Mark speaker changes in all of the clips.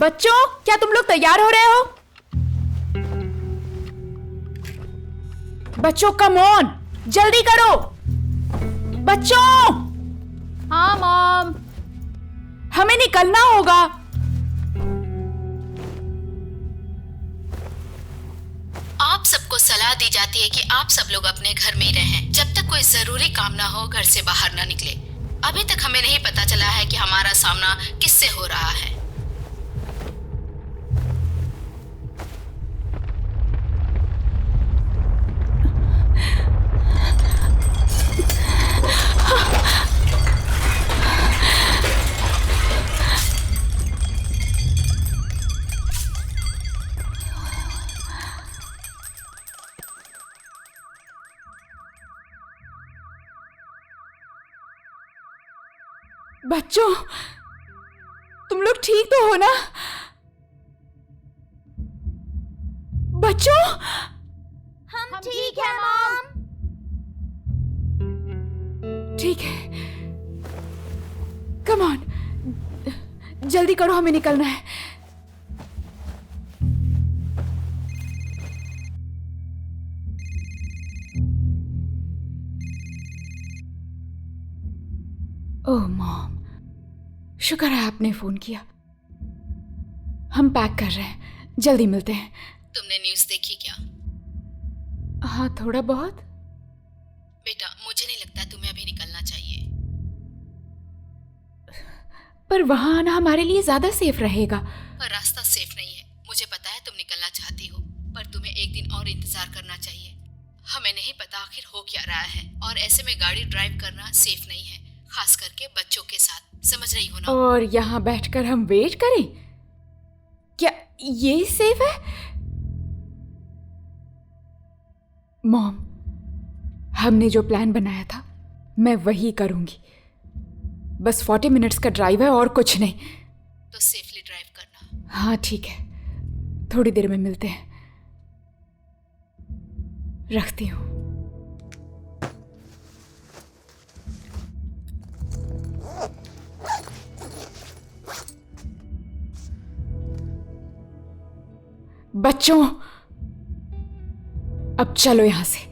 Speaker 1: बच्चों, क्या तुम लोग तैयार हो रहे हो? बच्चों कम ऑन, जल्दी करो बच्चों।
Speaker 2: हाँ मॉम।
Speaker 1: हमें निकलना होगा।
Speaker 3: आप सबको सलाह दी जाती है कि आप सब लोग अपने घर में ही रहें जब तक कोई जरूरी काम ना हो, घर से बाहर ना निकले। अभी तक हमें नहीं पता चला है कि हमारा सामना किससे हो रहा है।
Speaker 1: बच्चों, तुम लोग ठीक तो हो ना? बच्चों,
Speaker 2: हम ठीक है मॉम।
Speaker 1: ठीक है, कम ऑन, जल्दी करो, हमें निकलना है। ओह मॉम, शुक्र है आपने फोन किया। हम पैक कर रहे हैं, जल्दी मिलते हैं।
Speaker 3: तुमने न्यूज़ देखी क्या?
Speaker 1: हाँ, थोड़ा बहुत।
Speaker 3: बेटा, मुझे नहीं लगता तुम्हें अभी निकलना चाहिए।
Speaker 1: पर वहां आना हमारे लिए ज्यादा सेफ रहेगा।
Speaker 3: पर रास्ता सेफ नहीं है। मुझे पता है तुम निकलना चाहती हो, पर तुम्हें एक दिन और इंतजार करना चाहिए। हमें नहीं पता आखिर हो क्या रहा है, और ऐसे में गाड़ी ड्राइव करना सेफ नहीं है, खास करके बच्चों के साथ। समझ रही हो ना?
Speaker 1: और यहाँ बैठकर हम वेट करें? क्या ये सेफ है? मॉम, हमने जो प्लान बनाया था मैं वही करूंगी। बस 40 मिनट्स का ड्राइव है और कुछ नहीं।
Speaker 3: तो सेफली ड्राइव करना।
Speaker 1: हाँ ठीक है, थोड़ी देर में मिलते हैं। रखती हूँ। बच्चों, अब चलो यहां से।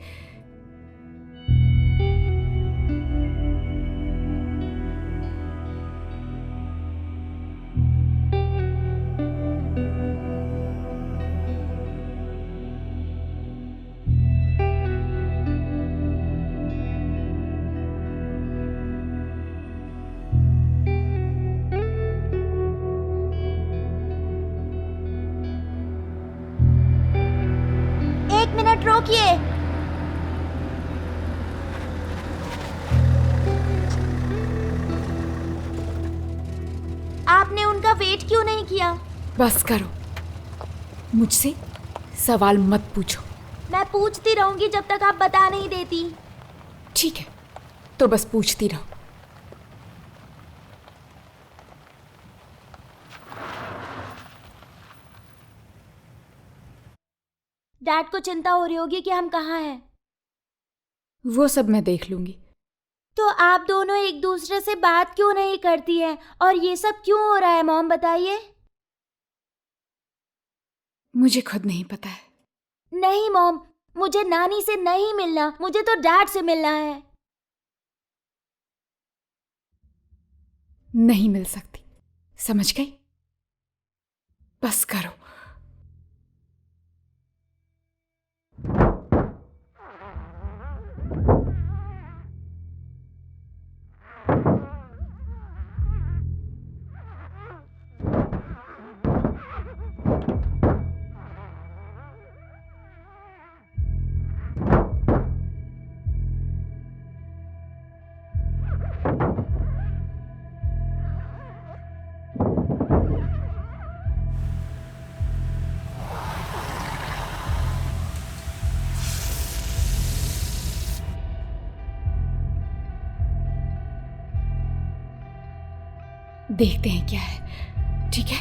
Speaker 2: एक मिनट रोकिए। आपने उनका वेट क्यों नहीं किया?
Speaker 1: बस करो, मुझसे सवाल मत पूछो।
Speaker 2: मैं पूछती रहूंगी जब तक आप बता नहीं देती।
Speaker 1: ठीक है, तो बस पूछती रहो।
Speaker 2: डैड को चिंता हो रही होगी कि हम कहाँ हैं।
Speaker 1: वो सब मैं देख लूंगी।
Speaker 2: तो आप दोनों एक दूसरे से बात क्यों नहीं करती हैं? और ये सब क्यों हो रहा है मॉम, बताइए।
Speaker 1: मुझे खुद नहीं पता है।
Speaker 2: नहीं मॉम, मुझे नानी से नहीं मिलना, मुझे तो डैड से मिलना है।
Speaker 1: नहीं मिल सकती, समझ गई? बस करो। देखते हैं क्या है, ठीक है?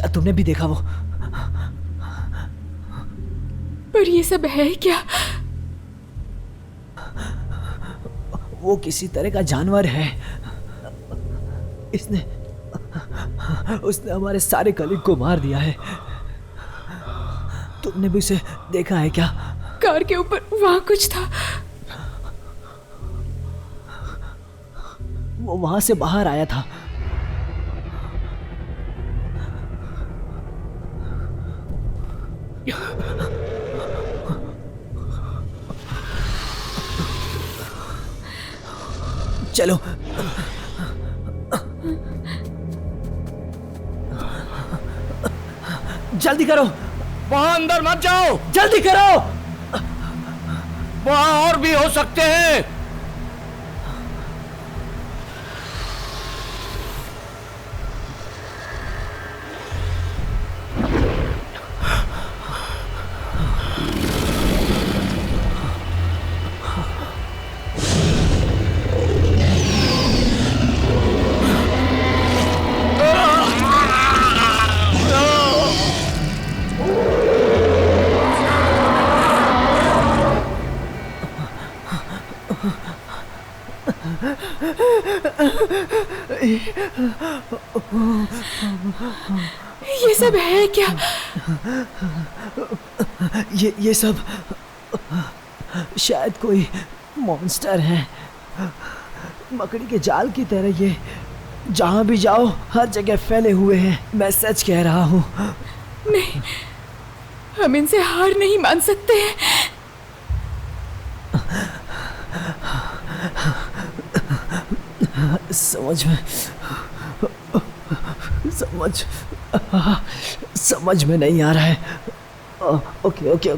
Speaker 4: क्या तुमने भी देखा वो?
Speaker 1: पर ये सब है क्या?
Speaker 4: वो किसी तरह का जानवर है। उसने हमारे सारे कलीग को मार दिया है। तुमने भी उसे देखा है क्या?
Speaker 1: कार के ऊपर वहां कुछ था।
Speaker 4: वो वहां से बाहर आया था। चलो जल्दी करो।
Speaker 5: वहां अंदर मत जाओ,
Speaker 4: जल्दी करो।
Speaker 5: वहां और भी हो सकते हैं।
Speaker 1: ये सब है क्या?
Speaker 4: ये सब शायद कोई मॉन्स्टर है, मकड़ी के जाल की तरह। ये जहां भी जाओ हर जगह फैले हुए हैं। मैं सच कह रहा हूँ।
Speaker 1: नहीं, हम इनसे हार नहीं मान सकते हैं।
Speaker 4: समझ में नहीं आ रहा है। ओके।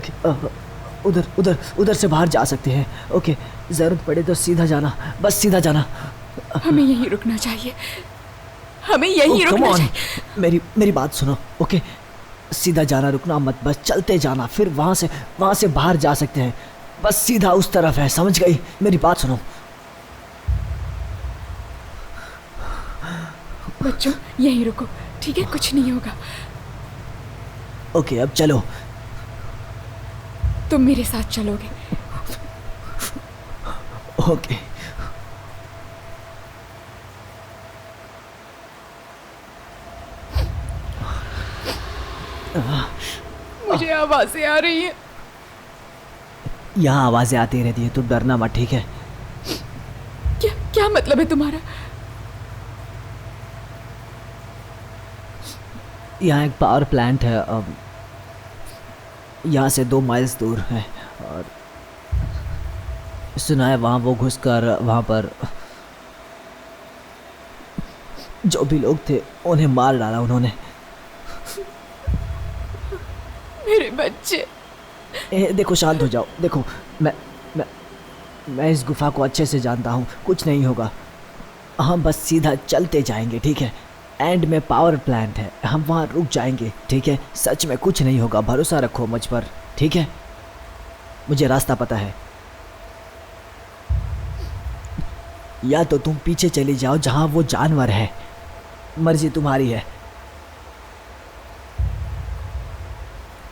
Speaker 4: उधर से बाहर जा सकते हैं। ओके, जरूरत पड़े तो सीधा जाना, बस सीधा जाना।
Speaker 1: हमें यहीं रुकना चाहिए। हमें यहीं रुकना चाहिए।
Speaker 4: मेरी बात सुनो। ओके, सीधा जाना, रुकना मत, बस चलते जाना। फिर वहां से बाहर जा सकते हैं। बस सीधा उस तरफ है, समझ गई? मेरी बात सुनो।
Speaker 1: बच्चों यहीं रुको, ठीक है? कुछ नहीं होगा।
Speaker 4: ओके, अब चलो।
Speaker 1: तुम मेरे साथ चलोगे?
Speaker 4: ओके।
Speaker 1: मुझे आवाजें आ रही हैं।
Speaker 4: यहाँ आवाजें आती रहती है, तुम डरना मत, ठीक है?
Speaker 1: क्या मतलब है तुम्हारा?
Speaker 4: यहाँ एक पावर प्लांट है, यहाँ से 2 माइल्स दूर है। और सुना है वहाँ वो घुसकर वहाँ पर जो भी लोग थे उन्हें मार डाला उन्होंने।
Speaker 1: मेरे बच्चे।
Speaker 4: देखो, शांत हो जाओ। देखो, मैं इस गुफा को अच्छे से जानता हूँ, कुछ नहीं होगा। हम बस सीधा चलते जाएंगे, ठीक है? एंड में पावर प्लांट है, हम वहाँ रुक जाएंगे, ठीक है? सच में कुछ नहीं होगा, भरोसा रखो मुझ पर, ठीक है? मुझे रास्ता पता है। या तो तुम पीछे चली जाओ जहाँ वो जानवर है, मर्जी तुम्हारी है।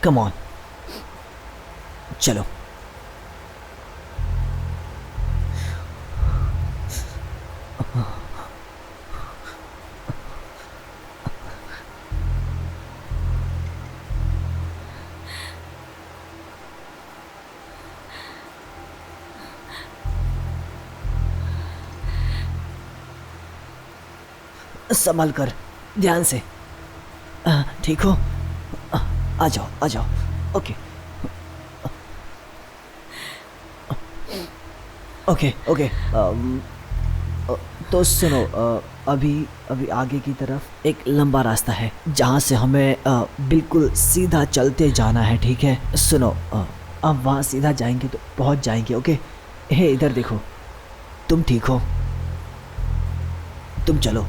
Speaker 4: कम ऑन, चलो। संभल कर, ध्यान से। ठीक हो? आ जाओ। ओके। तो सुनो, अभी आगे की तरफ एक लंबा रास्ता है जहाँ से हमें बिल्कुल सीधा चलते जाना है, ठीक है? सुनो, अब वहाँ सीधा जाएंगे तो पहुँच जाएंगे। ओके? हे, इधर देखो। तुम ठीक हो? तुम चलो।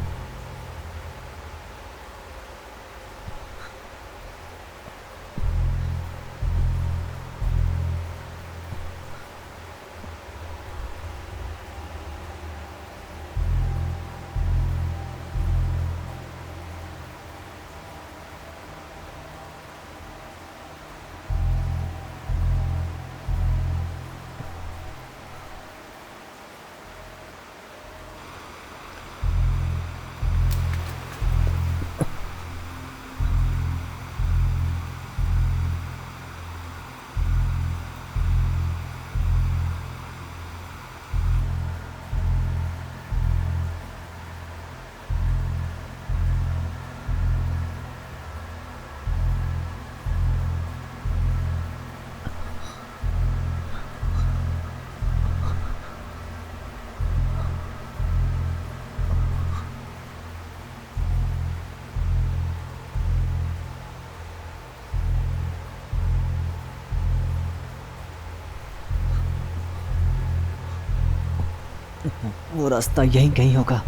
Speaker 4: वो रास्ता यहीं कहीं होगा।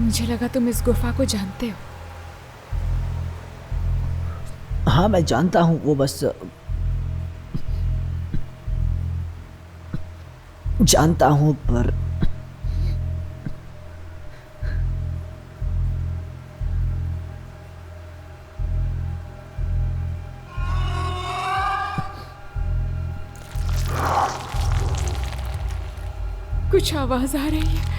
Speaker 1: मुझे लगा तुम इस गुफा को जानते हो।
Speaker 4: हाँ मैं जानता हूँ, वो बस जानता हूँ पर
Speaker 1: कुछ आवाज आ रही है।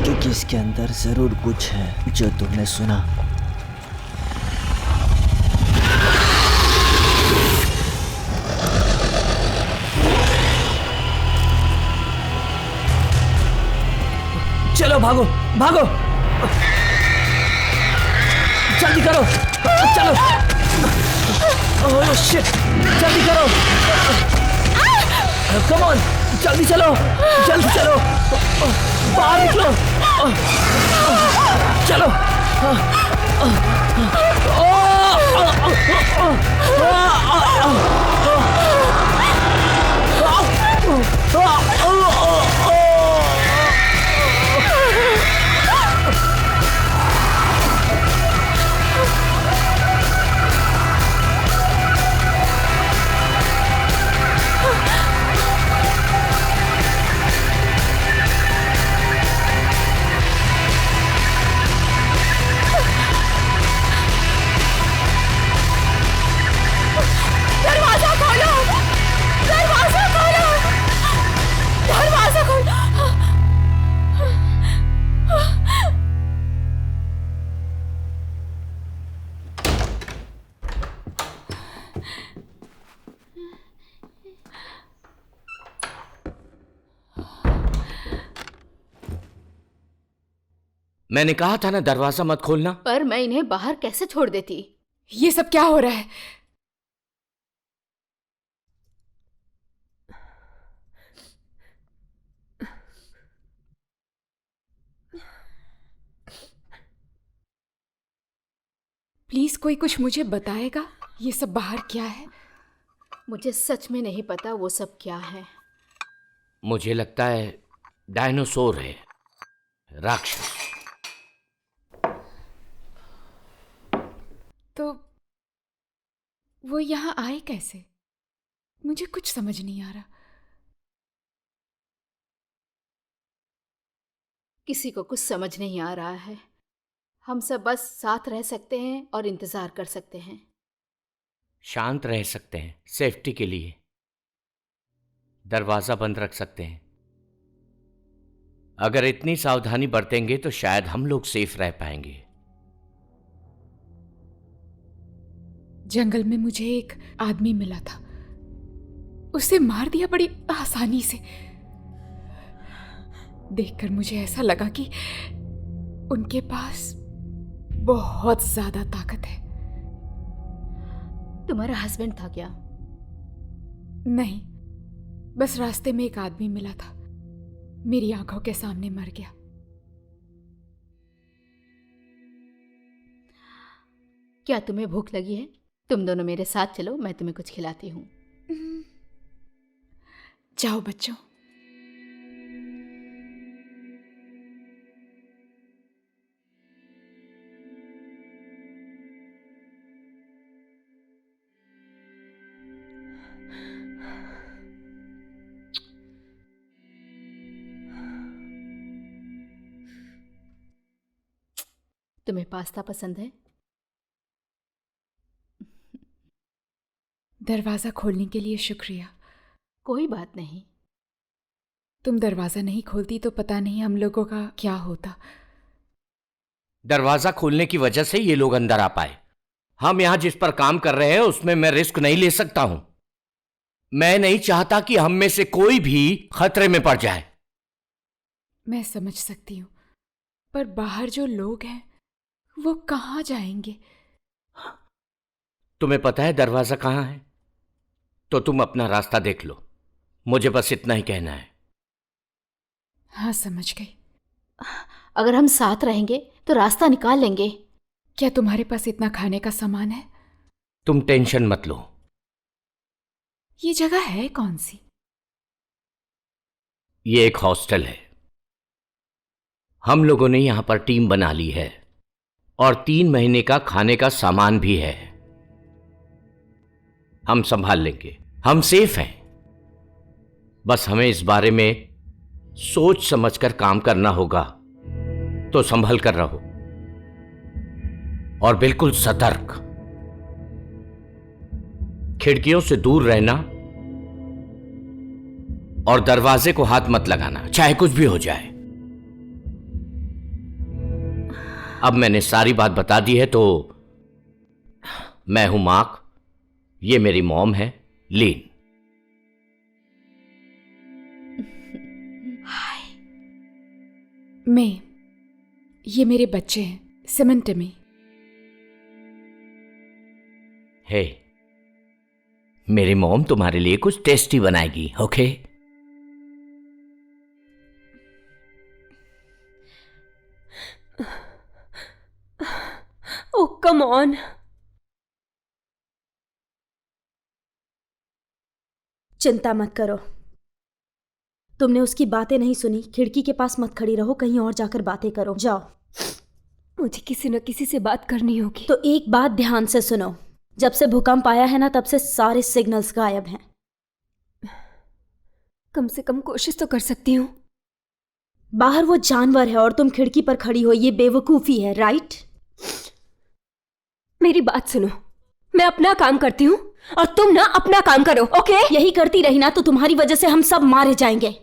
Speaker 4: क्योंकि इसके अंदर जरूर कुछ है जो तुमने सुना। चलो भागो भागो, जल्दी करो, चलो। ओह शिट, जल्दी करो, कम ऑन, जल्दी चलो, जल्दी चलो, बाहर निकलो, चलो।
Speaker 1: दरवाजा खोलो, दरवाजा खोलो, दरवाजा खोलो।
Speaker 5: मैंने कहा था ना दरवाजा मत खोलना।
Speaker 3: पर मैं इन्हें बाहर कैसे छोड़ देती?
Speaker 1: ये सब क्या हो रहा है? प्लीज कोई कुछ मुझे बताएगा, ये सब बाहर क्या है?
Speaker 3: मुझे सच में नहीं पता वो सब क्या है।
Speaker 5: मुझे लगता है डायनासोर है, राक्षस।
Speaker 1: तो वो यहाँ आए कैसे? मुझे कुछ समझ नहीं आ रहा।
Speaker 3: किसी को कुछ समझ नहीं आ रहा है। हम सब बस साथ रह सकते हैं और इंतजार कर सकते हैं।
Speaker 5: शांत रह सकते हैं, सेफ्टी के लिए दरवाजा बंद रख सकते हैं। अगर इतनी सावधानी बरतेंगे तो शायद हम लोग सेफ रह पाएंगे।
Speaker 1: जंगल में मुझे एक आदमी मिला था, उसे मार दिया बड़ी आसानी से। देखकर मुझे ऐसा लगा कि उनके पास बहुत ज्यादा ताकत है।
Speaker 3: तुम्हारा हस्बैंड था क्या?
Speaker 1: नहीं, बस रास्ते में एक आदमी मिला था, मेरी आंखों के सामने मर गया।
Speaker 3: क्या तुम्हें भूख लगी है? तुम दोनों मेरे साथ चलो, मैं तुम्हें कुछ खिलाती हूँ।
Speaker 1: जाओ बच्चों।
Speaker 3: तुम्हें पास्ता पसंद है?
Speaker 1: दरवाजा खोलने के लिए शुक्रिया।
Speaker 3: कोई बात नहीं।
Speaker 1: तुम दरवाजा नहीं खोलती तो पता नहीं हम लोगों का क्या होता।
Speaker 5: दरवाजा खोलने की वजह से ये लोग अंदर आ पाए। हम यहां जिस पर काम कर रहे हैं उसमें मैं रिस्क नहीं ले सकता हूं। मैं नहीं चाहता कि हम में से कोई भी खतरे में पड़ जाए।
Speaker 1: मैं समझ सकती हूँ, पर बाहर जो लोग हैं वो कहाँ जाएंगे?
Speaker 5: तुम्हें पता है दरवाजा कहां है? तो तुम अपना रास्ता देख लो। मुझे बस इतना ही कहना है।
Speaker 1: हाँ, समझ गई।
Speaker 3: अगर हम साथ रहेंगे तो रास्ता निकाल लेंगे।
Speaker 1: क्या तुम्हारे पास इतना खाने का सामान है?
Speaker 5: तुम टेंशन मत लो।
Speaker 1: ये जगह है कौन सी?
Speaker 5: ये एक हॉस्टल है। हम लोगों ने यहां पर टीम बना ली है और 3 महीने का खाने का सामान भी है। हम संभाल लेंगे, हम सेफ हैं। बस हमें इस बारे में सोच समझकर काम करना होगा, तो संभल कर रहो और बिल्कुल सतर्क। खिड़कियों से दूर रहना और दरवाजे को हाथ मत लगाना, चाहे कुछ भी हो जाए। अब मैंने सारी बात बता दी है, तो मैं हूं मार्क, ये मेरी मॉम है लीन।
Speaker 1: मैं, ये मेरे बच्चे हैं सिमन टिमी।
Speaker 5: हे, मेरी मॉम तुम्हारे लिए कुछ टेस्टी बनाएगी, ओके?
Speaker 6: Oh come on. चिंता मत करो, तुमने उसकी बातें नहीं सुनी। खिड़की के पास मत खड़ी रहो, कहीं और जाकर बातें करो। जाओ।
Speaker 7: मुझे किसी न किसी से बात करनी होगी।
Speaker 6: तो एक बात ध्यान से सुनो, जब से भूकंप आया है ना, तब से सारे सिग्नल्स गायब हैं।
Speaker 7: कम से कम कोशिश तो कर सकती हूँ।
Speaker 6: बाहर वो जानवर है और तुम खिड़की पर खड़ी हो, ये बेवकूफी है, राइट?
Speaker 7: मेरी बात सुनो, मैं अपना काम करती हूँ और तुम ना अपना काम करो, ओके?
Speaker 6: यही करती रही ना तो तुम्हारी वजह से हम सब मारे जाएंगे।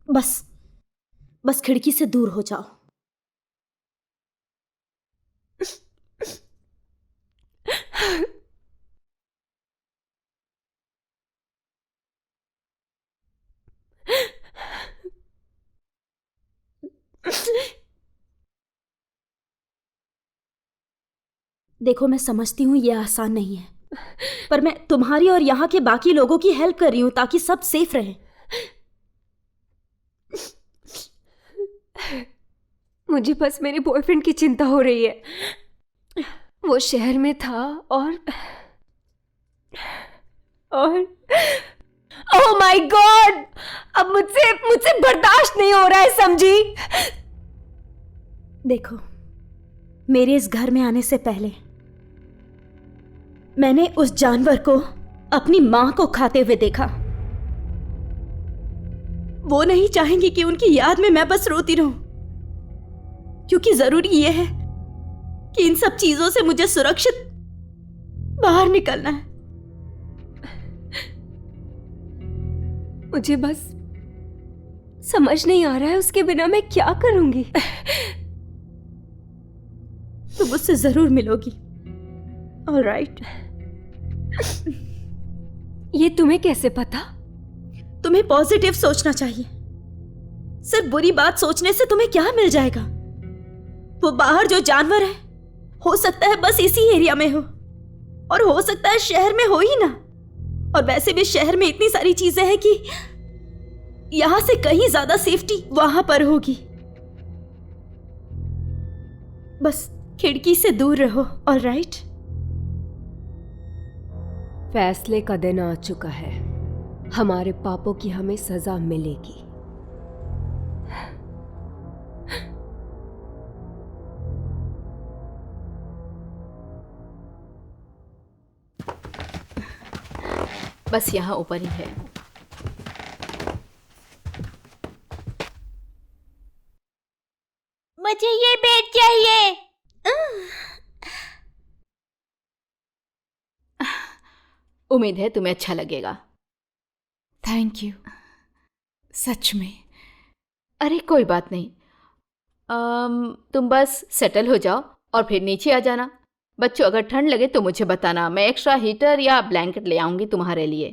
Speaker 6: बस खिड़की से दूर हो जाओ। देखो, मैं समझती हूँ ये आसान नहीं है, पर मैं तुम्हारी और यहाँ के बाकी लोगों की हेल्प कर रही हूँ ताकि सब सेफ रहें।
Speaker 7: मुझे बस मेरे बॉयफ्रेंड की चिंता हो रही है। वो शहर में था और ओह माय गॉड, अब मुझसे बर्दाश्त नहीं हो रहा है, समझी?
Speaker 6: देखो, मेरे इस घर में आने से पहले मैंने उस जानवर को अपनी मां को खाते हुए देखा। वो नहीं चाहेंगी कि उनकी याद में मैं बस रोती रहूं, क्योंकि जरूरी यह है कि इन सब चीजों से मुझे सुरक्षित बाहर निकलना है।
Speaker 7: मुझे बस समझ नहीं आ रहा है उसके बिना मैं क्या करूंगी।
Speaker 6: तुम मुझसे जरूर मिलोगी, ऑलराइट?
Speaker 7: ये तुम्हें कैसे पता?
Speaker 6: तुम्हें पॉजिटिव सोचना चाहिए। सिर्फ बुरी बात सोचने से तुम्हें क्या मिल जाएगा? वो बाहर जो जानवर है, हो सकता है बस इसी एरिया में हो, और हो सकता है शहर में हो ही ना। और वैसे भी शहर में इतनी सारी चीजें हैं कि यहां से कहीं ज्यादा सेफ्टी वहां पर होगी। बस खिड़की से दूर रहो, ऑलराइट?
Speaker 7: फैसले का दिन आ चुका है, हमारे पापों की हमें सजा मिलेगी।
Speaker 3: बस यहाँ ऊपर ही है।
Speaker 2: मुझे ये बेड चाहिए।
Speaker 3: उम्मीद है तुम्हें अच्छा लगेगा।
Speaker 1: थैंक यू, सच में।
Speaker 3: अरे कोई बात नहीं, तुम बस सेटल हो जाओ और फिर नीचे आ जाना। बच्चों, अगर ठंड लगे तो मुझे बताना, मैं एक्स्ट्रा हीटर या ब्लैंकेट ले आऊंगी तुम्हारे लिए।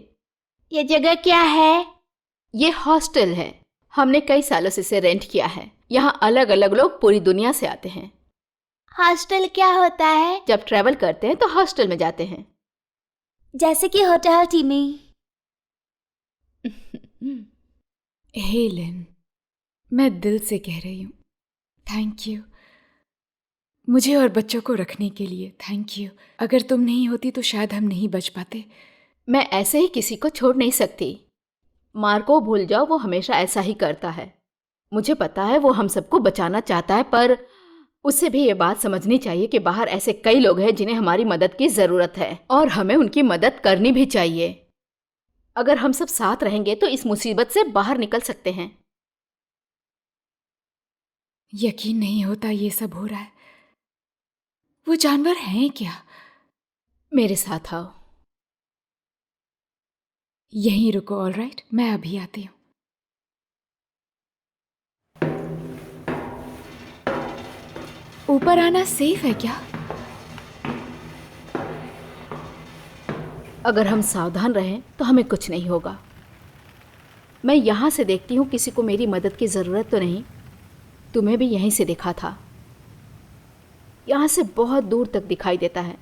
Speaker 2: ये जगह क्या है?
Speaker 3: ये हॉस्टल है, हमने कई सालों से इसे रेंट किया है। यहाँ अलग अलग लोग पूरी दुनिया से आते हैं।
Speaker 2: हॉस्टल क्या होता है?
Speaker 3: जब ट्रैवल करते हैं तो हॉस्टल में जाते हैं।
Speaker 2: जैसे कि होटल टीमी।
Speaker 1: हेलन, मैं दिल से कह रही हूँ थैंक यू। मुझे और बच्चों को रखने के लिए थैंक यू। अगर तुम नहीं होती तो शायद हम नहीं बच पाते।
Speaker 3: मैं ऐसे ही किसी को छोड़ नहीं सकती। मार को भूल जाओ, वो हमेशा ऐसा ही करता है। मुझे पता है वो हम सबको बचाना चाहता है, पर उसे भी ये बात समझनी चाहिए कि बाहर ऐसे कई लोग हैं जिन्हें हमारी मदद की ज़रूरत है और हमें उनकी मदद करनी भी चाहिए। अगर हम सब साथ रहेंगे तो इस मुसीबत से बाहर निकल सकते हैं।
Speaker 1: यकीन नहीं होता ये सब हो रहा है। वो जानवर हैं क्या?
Speaker 3: मेरे साथ आओ।
Speaker 1: यहीं रुको। ऑलराइट, मैं अभी आती हूँ। ऊपर आना सेफ है क्या?
Speaker 3: अगर हम सावधान रहें तो हमें कुछ नहीं होगा। मैं यहाँ से देखती हूँ, किसी को मेरी मदद की ज़रूरत तो नहीं। तुम्हें भी यहीं से देखा था। यहाँ से बहुत दूर तक दिखाई देता है।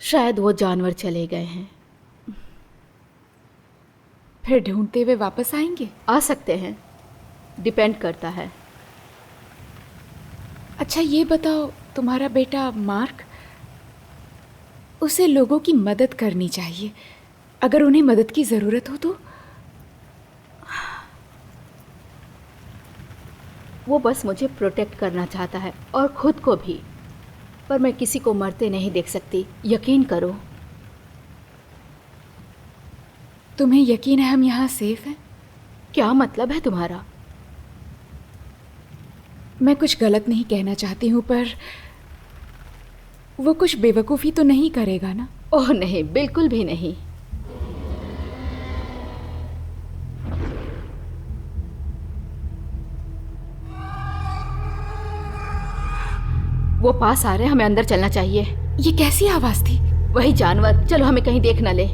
Speaker 3: शायद वो जानवर चले गए हैं।
Speaker 1: फिर ढूंढते हुए वापस आएंगे?
Speaker 3: आ सकते हैं, डिपेंड करता है।
Speaker 1: अच्छा ये बताओ, तुम्हारा बेटा मार्क, उसे लोगों की मदद करनी चाहिए। अगर उन्हें मदद की ज़रूरत हो तो।
Speaker 3: वो बस मुझे प्रोटेक्ट करना चाहता है और खुद को भी, पर मैं किसी को मरते नहीं देख सकती। यकीन करो।
Speaker 1: तुम्हें यकीन है हम यहाँ सेफ हैं?
Speaker 3: क्या मतलब है तुम्हारा?
Speaker 1: मैं कुछ गलत नहीं कहना चाहती हूँ, पर वो कुछ बेवकूफ़ी तो नहीं करेगा ना?
Speaker 3: ओह नहीं, बिल्कुल भी नहीं। वो पास आ रहे हैं, हमें अंदर चलना चाहिए।
Speaker 1: ये कैसी आवाज़ थी?
Speaker 3: वही जानवर। चलो, हमें कहीं देख न ले।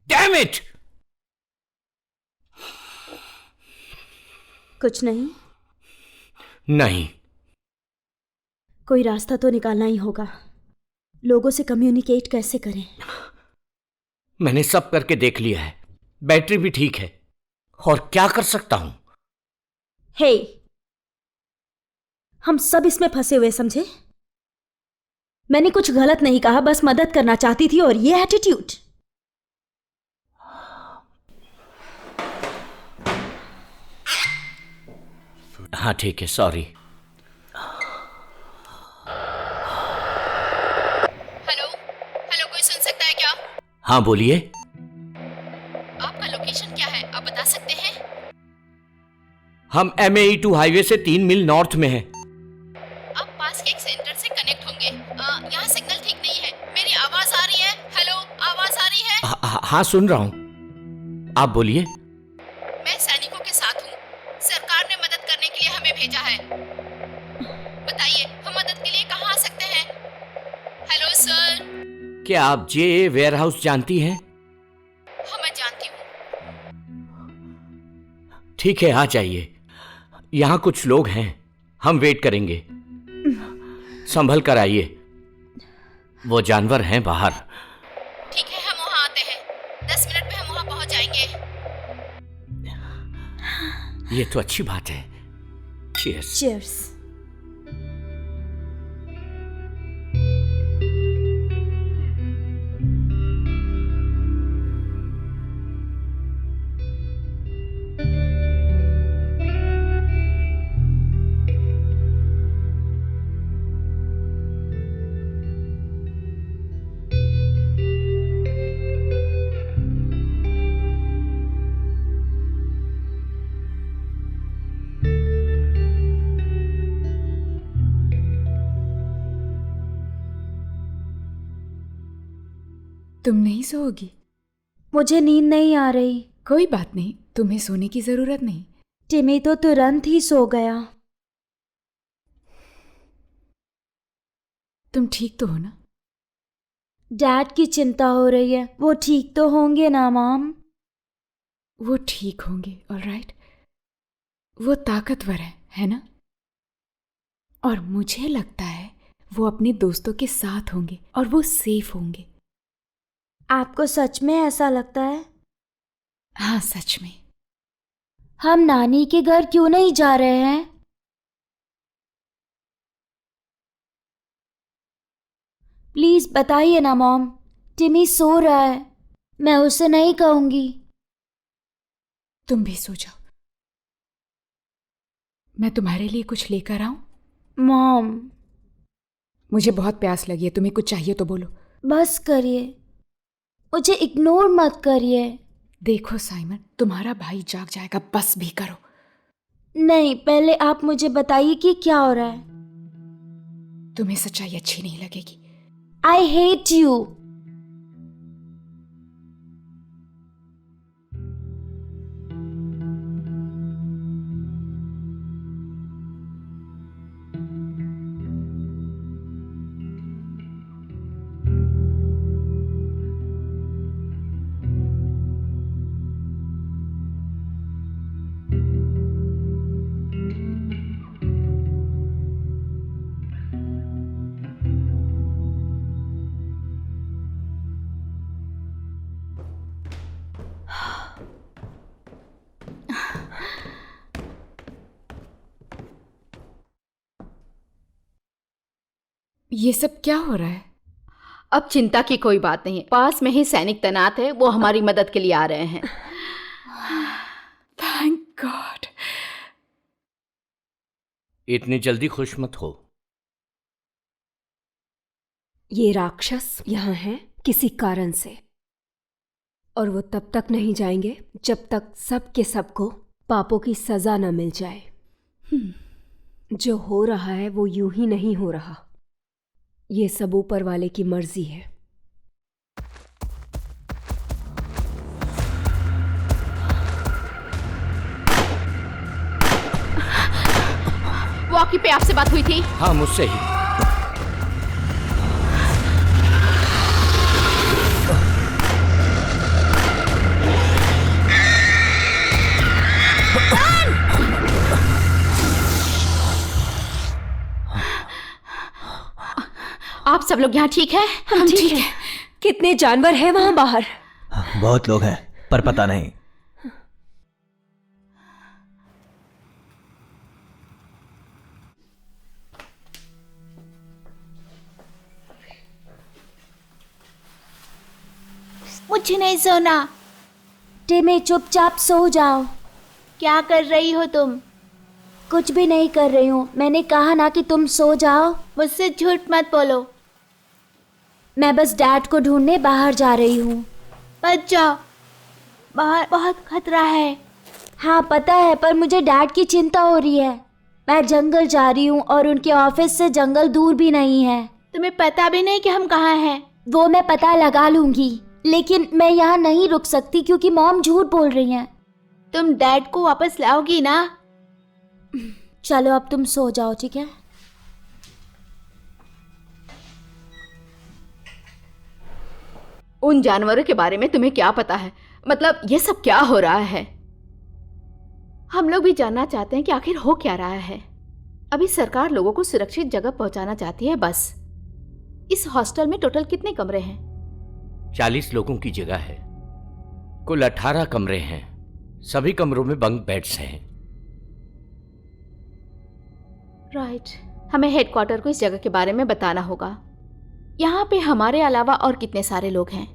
Speaker 5: Damn it!
Speaker 6: कुछ नहीं।
Speaker 5: नहीं।
Speaker 6: कोई रास्ता तो निकालना ही होगा। लोगों से कम्युनिकेट कैसे करें?
Speaker 5: मैंने सब करके देख लिया है। बैटरी भी ठीक है। और क्या कर सकता हूं?
Speaker 6: हे, हम सब इसमें फंसे हुए, समझे? मैंने कुछ गलत नहीं कहा, बस मदद करना चाहती थी। और ये एटीट्यूड।
Speaker 5: हाँ ठीक है, सॉरी।
Speaker 3: हेलो हेलो, कोई सुन सकता है क्या?
Speaker 5: हाँ बोलिए।
Speaker 3: आपका लोकेशन क्या है, आप बता सकते हैं?
Speaker 5: हम MAE2 हाईवे से 3 मील नॉर्थ में हैं।
Speaker 3: आप पास के एक सेंटर से कनेक्ट होंगे। यहाँ सिग्नल ठीक नहीं है। मेरी आवाज आ रही है? हेलो, आवाज आ रही है?
Speaker 5: हाँ सुन रहा हूं, आप बोलिए।
Speaker 3: मैं सैनिकों के साथ हूँ। सरकार ने मदद करने के लिए हमें भेजा है। बताइए, हम मदद के लिए कहाँ आ सकते हैं? Hello sir.
Speaker 5: क्या आप जे वेयरहाउस जानती हैं?
Speaker 3: हाँ, मैं जानती हूँ।
Speaker 5: ठीक है, आ जाइए। यहाँ कुछ लोग हैं, हम वेट करेंगे। संभल कर आइए, वो जानवर हैं बाहर।
Speaker 3: ठीक है, हम वहाँ आते हैं। 10 मिनट में हम वहाँ पहुँच जाएंगे।
Speaker 5: ये तो अच्छी बात है। चीयर्स।
Speaker 6: चीयर्स।
Speaker 1: तुम नहीं सोओगी?
Speaker 6: मुझे नींद नहीं आ रही।
Speaker 1: कोई बात नहीं, तुम्हें सोने की ज़रूरत नहीं।
Speaker 6: टिमी तो तुरंत ही सो गया।
Speaker 1: तुम ठीक तो हो ना?
Speaker 6: डैड की चिंता हो रही है। वो ठीक तो होंगे ना मॉम?
Speaker 1: वो ठीक होंगे, ऑलराइट। वो ताकतवर है ना? और मुझे लगता है वो अपने दोस्तों के साथ होंगे और वो सेफ होंगे।
Speaker 2: आपको सच में ऐसा लगता है?
Speaker 1: हाँ, सच में।
Speaker 2: हम नानी के घर क्यों नहीं जा रहे हैं? प्लीज बताइए ना मॉम। टिमी सो रहा है, मैं उसे नहीं कहूंगी।
Speaker 1: तुम भी सो जाओ। मैं तुम्हारे लिए कुछ लेकर आऊं?
Speaker 2: मॉम
Speaker 1: मुझे बहुत प्यास लगी है, तुम्हें कुछ चाहिए तो बोलो।
Speaker 2: बस करिए, मुझे इग्नोर मत करिए।
Speaker 1: देखो साइमन, तुम्हारा भाई जाग जाएगा, बस भी करो।
Speaker 2: नहीं, पहले आप मुझे बताइए कि क्या हो रहा है।
Speaker 1: तुम्हें सच्चाई अच्छी नहीं लगेगी।
Speaker 2: I hate you.
Speaker 1: ये सब क्या हो रहा है?
Speaker 3: अब चिंता की कोई बात नहीं है, पास में ही सैनिक तैनात है, वो हमारी मदद के लिए आ रहे हैं।
Speaker 1: Thank God.
Speaker 5: इतनी जल्दी खुश मत हो।
Speaker 7: ये राक्षस यहाँ हैं किसी कारण से, और वो तब तक नहीं जाएंगे जब तक सब के सबको पापों की सजा न मिल जाए। जो हो रहा है वो यूं ही नहीं हो रहा, ये सब ऊपर वाले की मर्जी है।
Speaker 3: वॉकी पे आपसे बात हुई थी?
Speaker 5: हाँ, मुझसे ही।
Speaker 3: आप सब लोग यहाँ ठीक है?
Speaker 7: हम ठीक है। कितने जानवर हैं वहां बाहर?
Speaker 4: बहुत लोग हैं, पर पता नहीं।
Speaker 2: मुझे नहीं सोना। टिमी चुपचाप सो जाओ। क्या कर रही हो तुम? कुछ भी नहीं कर रही हूँ, मैंने कहा ना कि तुम सो जाओ। मुझसे झूठ मत बोलो। मैं बस डैड को ढूंढने बाहर जा रही हूँ। बच जाओ, बाहर बहुत खतरा है। हाँ पता है, पर मुझे डैड की चिंता हो रही है। मैं जंगल जा रही हूँ और उनके ऑफिस से जंगल दूर भी नहीं है। तुम्हें पता भी नहीं कि हम कहाँ हैं। वो मैं पता लगा लूंगी, लेकिन मैं यहाँ नहीं रुक सकती क्योंकि मॉम झूठ बोल रही हैं। तुम डैड को वापस लाओगी ना? चलो अब तुम सो जाओ, ठीक है?
Speaker 3: उन जानवरों के बारे में तुम्हें क्या पता है? मतलब ये सब क्या हो रहा है? हम लोग भी जानना चाहते हैं कि आखिर हो क्या रहा है। अभी सरकार लोगों को सुरक्षित जगह पहुंचाना चाहती है बस। इस हॉस्टल में टोटल कितने कमरे हैं?
Speaker 5: 40 लोगों की जगह है। कुल 18 कमरे हैं। सभी कमरों में बंक बेड्स हैं।
Speaker 3: राइट, हमें हेडक्वार्टर को इस जगह के बारे में बताना होगा। यहाँ पे हमारे अलावा और कितने सारे लोग हैं?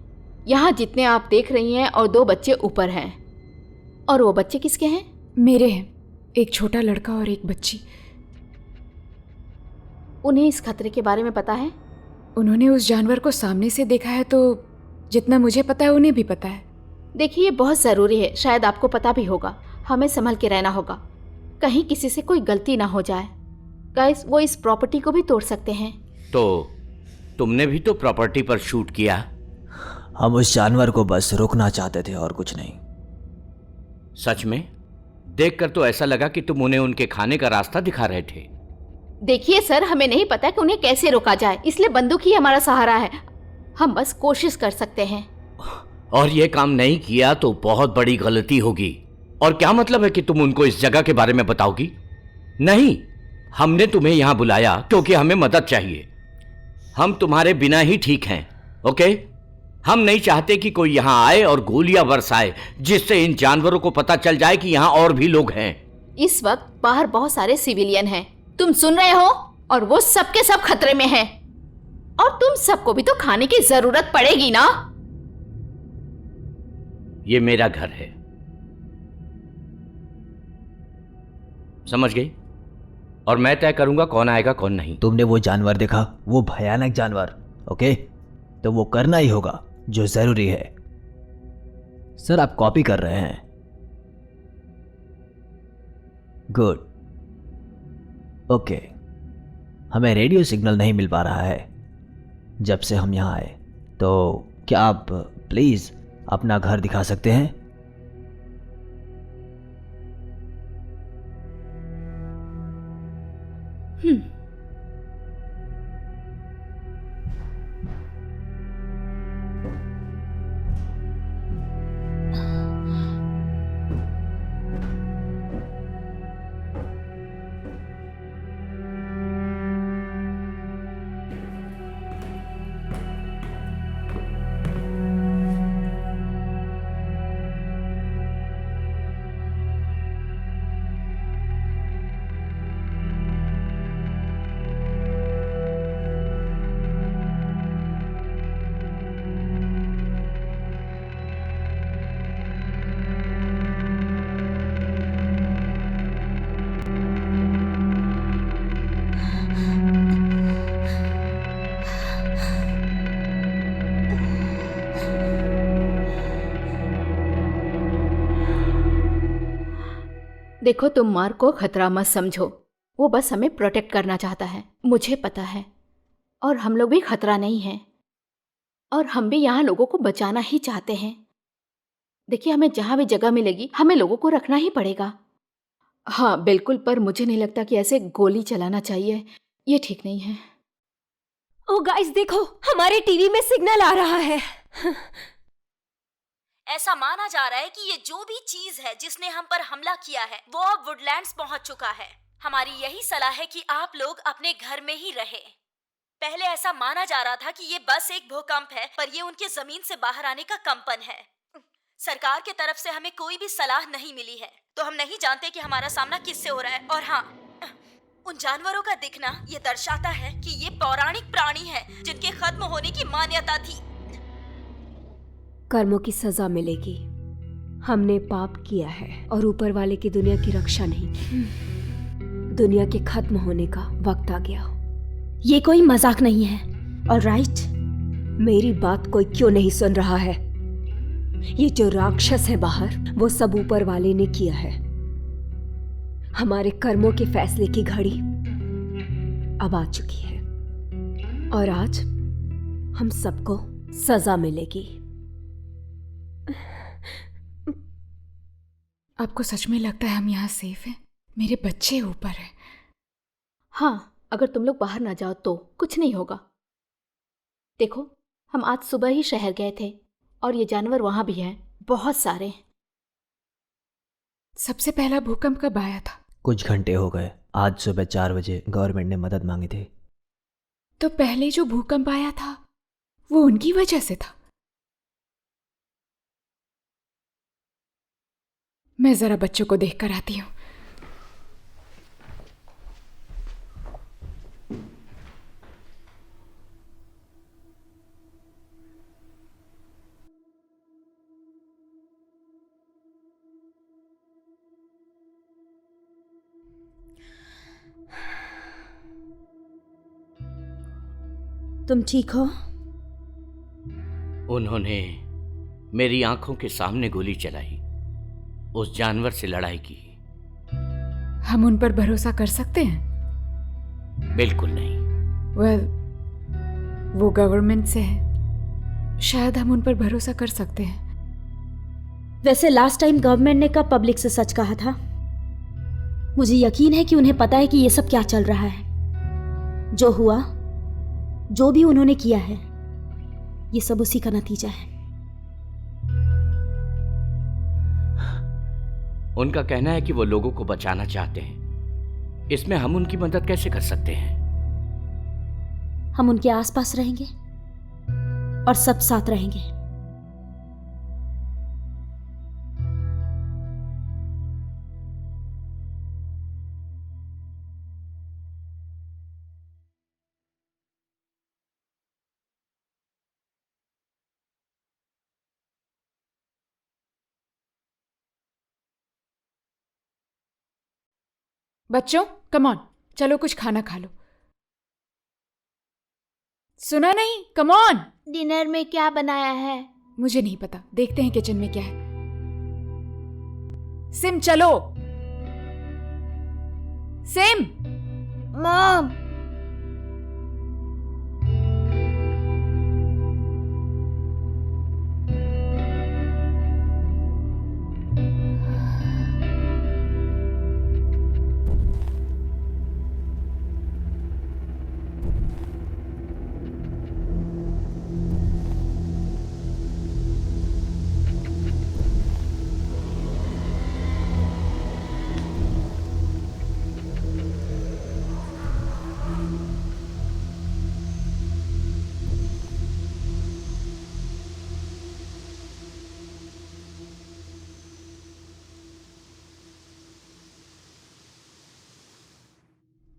Speaker 3: यहाँ जितने आप देख रही हैं, और 2 बच्चे ऊपर हैं। और वो बच्चे किसके हैं?
Speaker 1: मेरे हैं, एक छोटा लड़का और एक बच्ची।
Speaker 3: उन्हें इस खतरे के बारे में पता है?
Speaker 1: उन्होंने उस जानवर को सामने से देखा है, तो जितना मुझे पता है उन्हें भी पता है।
Speaker 3: देखिए, ये बहुत ज़रूरी है, शायद आपको पता भी होगा। हमें संभल के रहना होगा, कहीं किसी से कोई गलती ना हो जाए। गाइस, वो इस प्रॉपर्टी को भी तोड़ सकते हैं।
Speaker 5: तो तुमने भी तो प्रॉपर्टी पर शूट किया।
Speaker 4: हम उस जानवर को बस रोकना चाहते थे और कुछ नहीं।
Speaker 5: सच में? देखकर तो ऐसा लगा कि तुम उन्हें उनके खाने का रास्ता दिखा रहे थे।
Speaker 3: देखिए सर, हमें नहीं पता कि उन्हें कैसे रोका जाए, इसलिए बंदूक ही हमारा सहारा है। हम बस कोशिश कर सकते हैं।
Speaker 5: और ये काम नहीं किया तो बहुत बड़ी गलती होगी। और क्या मतलब है कि तुम उनको इस जगह के बारे में बताओगी? नहीं, हमने तुम्हें यहां बुलाया क्योंकि हमें मदद चाहिए। हम तुम्हारे बिना ही ठीक हैं, ओके? हम नहीं चाहते कि कोई यहां आए और गोलियां बरसाए, जिससे इन जानवरों को पता चल जाए कि यहां और भी लोग हैं।
Speaker 3: इस वक्त बाहर बहुत सारे सिविलियन हैं, तुम सुन रहे हो? और वो सब के सब खतरे में हैं। और तुम सबको भी तो खाने की जरूरत पड़ेगी ना।
Speaker 5: ये मेरा घर है, समझ गई? और मैं तय करूंगा कौन आएगा कौन नहीं।
Speaker 4: तुमने वो जानवर देखा, वो भयानक जानवर, ओके? तो वो करना ही होगा जो जरूरी है। सर, आप कॉपी कर रहे हैं। Good, okay. हमें रेडियो सिग्नल नहीं मिल पा रहा है जब से हम यहाँ आए, तो क्या आप प्लीज अपना घर दिखा सकते हैं?
Speaker 3: देखो, तुम मार्क को खतरा मत समझो, वो बस हमें प्रोटेक्ट करना चाहता है, मुझे पता है। और हम लोग भी खतरा नहीं हैं, और हम भी यहाँ लोगों को बचाना ही चाहते हैं। देखिए, हमें जहाँ भी जगह मिलेगी हमें लोगों को रखना ही पड़ेगा। हाँ बिल्कुल, पर मुझे नहीं लगता कि ऐसे गोली चलाना चाहिए, ये ठीक नहीं है।
Speaker 7: ओ गाइस, देखो, हमारे टीवी में सिग्नल आ रहा है।
Speaker 2: ऐसा माना जा रहा है कि ये जो भी चीज है जिसने हम पर हमला किया है वो अब वुडलैंड्स पहुंच चुका है। हमारी यही सलाह है कि आप लोग अपने घर में ही रहे। पहले ऐसा माना जा रहा था कि ये बस एक भूकंप है, पर ये उनके जमीन से बाहर आने का कंपन है। सरकार के तरफ से हमें कोई भी सलाह नहीं मिली है, तो हम नहीं जानते कि हमारा सामना किससे हो रहा है। और हाँ, उन जानवरों का दिखना ये दर्शाता है कि ये पौराणिक प्राणी है जिनके खत्म होने की मान्यता थी।
Speaker 7: कर्मों की सजा मिलेगी। हमने पाप किया है और ऊपर वाले की दुनिया की रक्षा नहीं की। दुनिया के खत्म होने का वक्त आ गया।
Speaker 2: ये कोई मजाक नहीं है, ऑलराइट?
Speaker 7: मेरी बात कोई क्यों नहीं सुन रहा है? ये जो राक्षस है बाहर, वो सब ऊपर वाले ने किया है। हमारे कर्मों के फैसले की घड़ी अब आ चुकी है, और आज हम सबको सजा मिलेगी।
Speaker 1: आपको सच में लगता है हम यहाँ सेफ हैं? मेरे बच्चे ऊपर हैं।
Speaker 3: हाँ, अगर तुम लोग बाहर ना जाओ तो कुछ नहीं होगा। देखो, हम आज सुबह ही शहर गए थे और ये जानवर वहां भी हैं, बहुत सारे।
Speaker 1: सबसे पहला भूकंप कब आया था?
Speaker 4: कुछ घंटे हो गए। आज सुबह 4 बजे गवर्नमेंट ने मदद मांगी थी।
Speaker 1: तो पहले जो भूकंप आया था वो उनकी वजह से था। मैं जरा बच्चों को देख कर आती हूँ।
Speaker 2: तुम ठीक हो?
Speaker 5: उन्होंने मेरी आंखों के सामने गोली चलाई, उस जानवर से लड़ाई की।
Speaker 1: हम उन पर भरोसा कर सकते हैं?
Speaker 5: बिल्कुल नहीं।
Speaker 1: वो गवर्नमेंट से है, शायद हम उन पर भरोसा कर सकते हैं।
Speaker 2: वैसे लास्ट टाइम गवर्नमेंट ने कब पब्लिक से सच कहा था? मुझे यकीन है कि उन्हें पता है कि ये सब क्या चल रहा है। जो हुआ, जो भी उन्होंने किया है, ये सब उसी का नतीजा है।
Speaker 5: उनका कहना है कि वो लोगों को बचाना चाहते हैं। इसमें हम उनकी मदद कैसे कर सकते हैं?
Speaker 2: हम उनके आसपास रहेंगे और सब साथ रहेंगे।
Speaker 1: बच्चों कम ऑन, चलो कुछ खाना खा लो। सुना नहीं? Come on.
Speaker 2: डिनर में क्या बनाया है?
Speaker 1: मुझे नहीं पता, देखते हैं किचन में क्या है। सिम चलो। सिम।
Speaker 2: मॉम।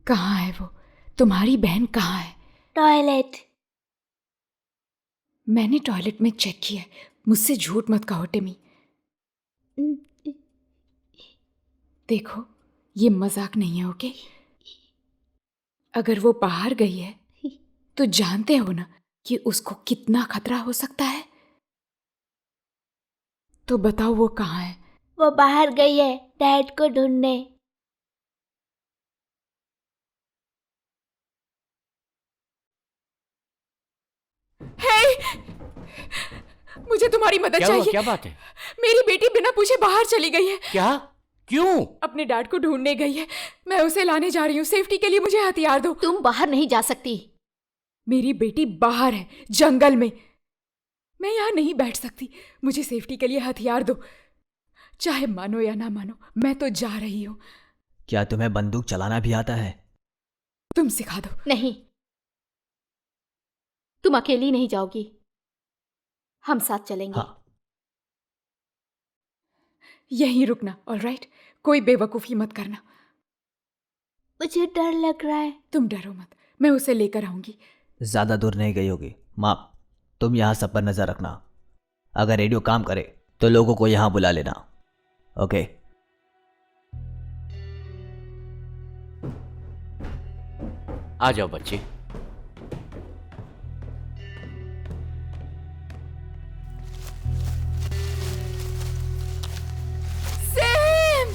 Speaker 1: कहाँ है वो? तुम्हारी बहन कहाँ है?
Speaker 2: टॉयलेट।
Speaker 1: मैंने टॉयलेट में चेक किया है, मुझसे झूठ मत कहो टिमी। देखो, ये मजाक नहीं है, ओके? अगर वो बाहर गई है तो जानते हो ना कि उसको कितना खतरा हो सकता है। तो बताओ वो कहाँ है?
Speaker 2: वो बाहर गई है डैड को ढूंढने।
Speaker 1: मुझे तुम्हारी मदद
Speaker 5: क्या हुआ?
Speaker 1: चाहिए।
Speaker 5: क्या बात है?
Speaker 1: मेरी बेटी बिना पूछे बाहर चली गई है।
Speaker 5: क्या? क्यों?
Speaker 1: अपने डैड को ढूंढने गई है। मैं उसे लाने जा रही हूँ। सेफ्टी के लिए मुझे हथियार दो।
Speaker 2: तुम बाहर नहीं जा सकती।
Speaker 1: मेरी बेटी बाहर है, जंगल में। मैं यहाँ नहीं बैठ सकती। मुझे सेफ्टी के लिए हथियार दो। चाहे मानो या ना मानो, मैं तो जा रही हूँ।
Speaker 4: क्या तुम्हें बंदूक चलाना भी आता है?
Speaker 1: तुम सिखा दो।
Speaker 2: नहीं, तुम अकेली नहीं जाओगी, हम साथ चलेंगे।
Speaker 4: हाँ।
Speaker 1: यहीं रुकना, ऑलराइट? कोई बेवकूफ़ी मत करना।
Speaker 2: मुझे डर लग रहा है।
Speaker 1: तुम डरो मत, मैं उसे लेकर आऊंगी।
Speaker 4: ज़्यादा दूर नहीं गई होगी। माँ, तुम यहाँ सब पर नज़र रखना। अगर रेडियो काम करे तो लोगों को यहाँ बुला लेना, ओके?
Speaker 5: आ जाओ बच्चे।
Speaker 1: सैम!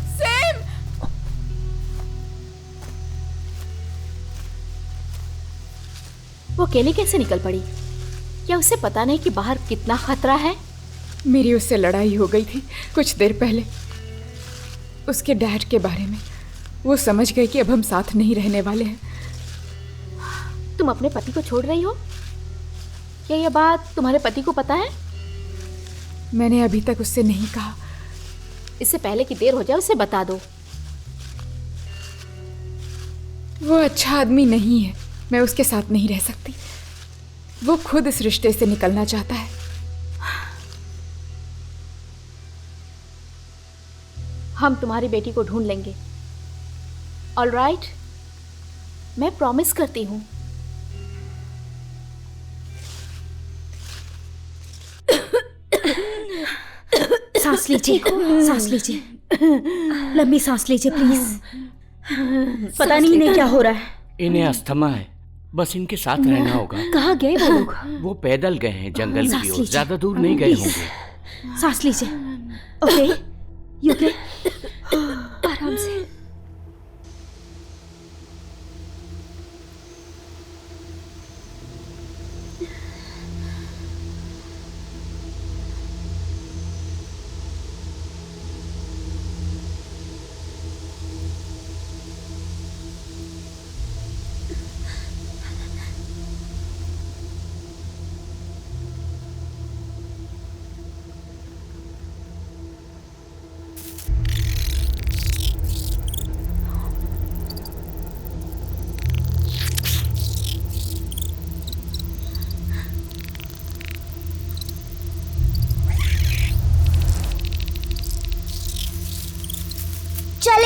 Speaker 1: सैम!
Speaker 2: वो अकेले कैसे निकल पड़ी? क्या उसे पता नहीं कि बाहर कितना खतरा है?
Speaker 1: मेरी उससे लड़ाई हो गई थी कुछ देर पहले, उसके डैड के बारे में। वो समझ गई कि अब हम साथ नहीं रहने वाले हैं।
Speaker 2: तुम अपने पति को छोड़ रही हो? क्या यह बात तुम्हारे पति को पता है?
Speaker 1: मैंने अभी तक उससे नहीं कहा।
Speaker 2: इससे पहले कि देर हो जाए उसे बता दो।
Speaker 1: वो अच्छा आदमी नहीं है, मैं उसके साथ नहीं रह सकती। वो खुद इस रिश्ते से निकलना चाहता है।
Speaker 2: हम तुम्हारी बेटी को ढूंढ लेंगे, ऑलराइट? मैं प्रॉमिस करती हूँ। सांस लीजिए, सांस लीजिए, लंबी सांस लीजिए प्लीज। पता नहीं इन्हें क्या हो रहा है।
Speaker 5: इन्हें अस्थमा है, बस इनके साथ रहना होगा।
Speaker 7: कहाँ गए वो लोग?
Speaker 5: वो पैदल गए हैं जंगल
Speaker 2: सांस
Speaker 5: की ओर,
Speaker 2: लीजिए।
Speaker 5: ज्यादा दूर नहीं गए
Speaker 2: प्लीज।
Speaker 5: होंगे।
Speaker 2: सांस लीजिए, ओके? You okay?
Speaker 7: आराम से।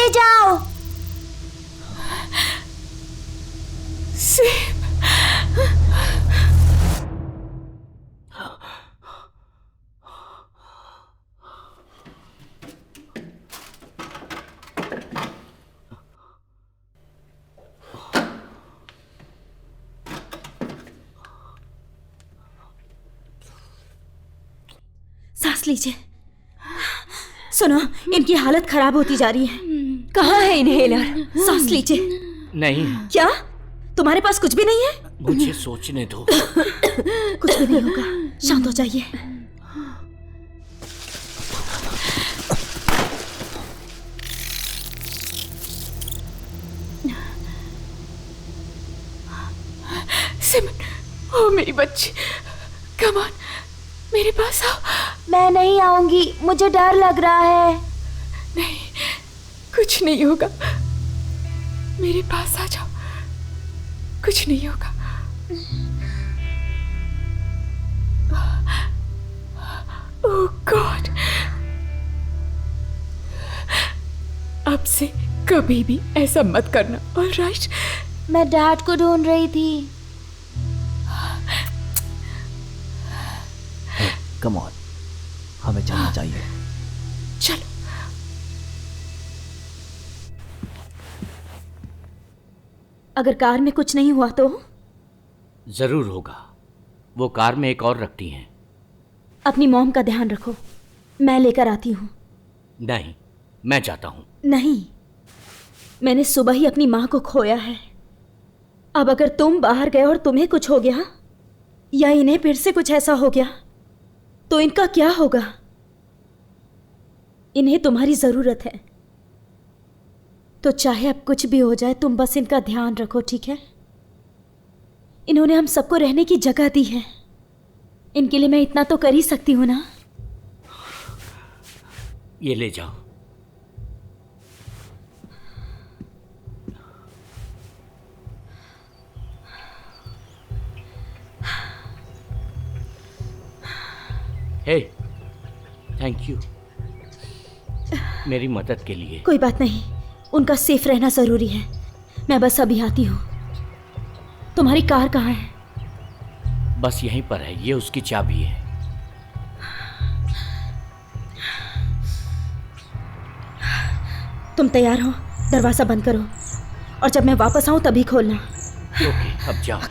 Speaker 2: ले जाओ।
Speaker 1: सेब,
Speaker 6: सांस लीजिए। सुनो, इनकी हालत खराब होती जा रही है।
Speaker 7: कहाँ है इनहेलर?
Speaker 6: सांस लीजिए।
Speaker 5: नहीं,
Speaker 6: क्या तुम्हारे पास कुछ भी नहीं है?
Speaker 5: मुझे सोचने दो।
Speaker 6: कुछ भी नहीं होगा, शांत हो जाइए।
Speaker 1: सिमन, ओ मेरी बच्ची, कम ऑन, मेरे पास आओ।
Speaker 2: मैं नहीं आऊंगी, मुझे डर लग रहा है।
Speaker 1: नहीं, कुछ नहीं होगा, मेरे पास आ जाओ, कुछ नहीं होगा। ओह गॉड, अब से कभी भी ऐसा मत करना, ऑलराइट?
Speaker 2: मैं डैड को ढूंढ रही थी।
Speaker 4: कम ऑन, हमें चलना चाहिए।
Speaker 1: चलो।
Speaker 6: अगर कार में कुछ नहीं हुआ तो?
Speaker 5: जरूर होगा, वो कार में एक और रखती हैं।
Speaker 6: अपनी मॉम का ध्यान रखो, मैं लेकर आती हूँ।
Speaker 5: नहीं, मैं जाता हूँ।
Speaker 6: नहीं, मैंने सुबह ही अपनी माँ को खोया है। अब अगर तुम बाहर गए और तुम्हें कुछ हो गया या इन्हें फिर से कुछ ऐसा हो गया तो इनका क्या होगा? इन्हें तुम्हारी जरूरत है, तो चाहे अब कुछ भी हो जाए तुम बस इनका ध्यान रखो, ठीक है? इन्होंने हम सबको रहने की जगह दी है, इनके लिए मैं इतना तो कर ही सकती हूँ ना।
Speaker 5: ये ले जाओ। हे, थैंक यू मेरी मदद के लिए।
Speaker 6: कोई बात नहीं, उनका सेफ रहना जरूरी है। मैं बस अभी आती हूँ। तुम्हारी कार कहाँ है?
Speaker 5: बस यहीं पर है, ये उसकी चाबी है।
Speaker 6: तुम तैयार हो? दरवाजा बंद करो और जब मैं वापस आऊं तभी खोलना।
Speaker 5: ओके, अब जाओ।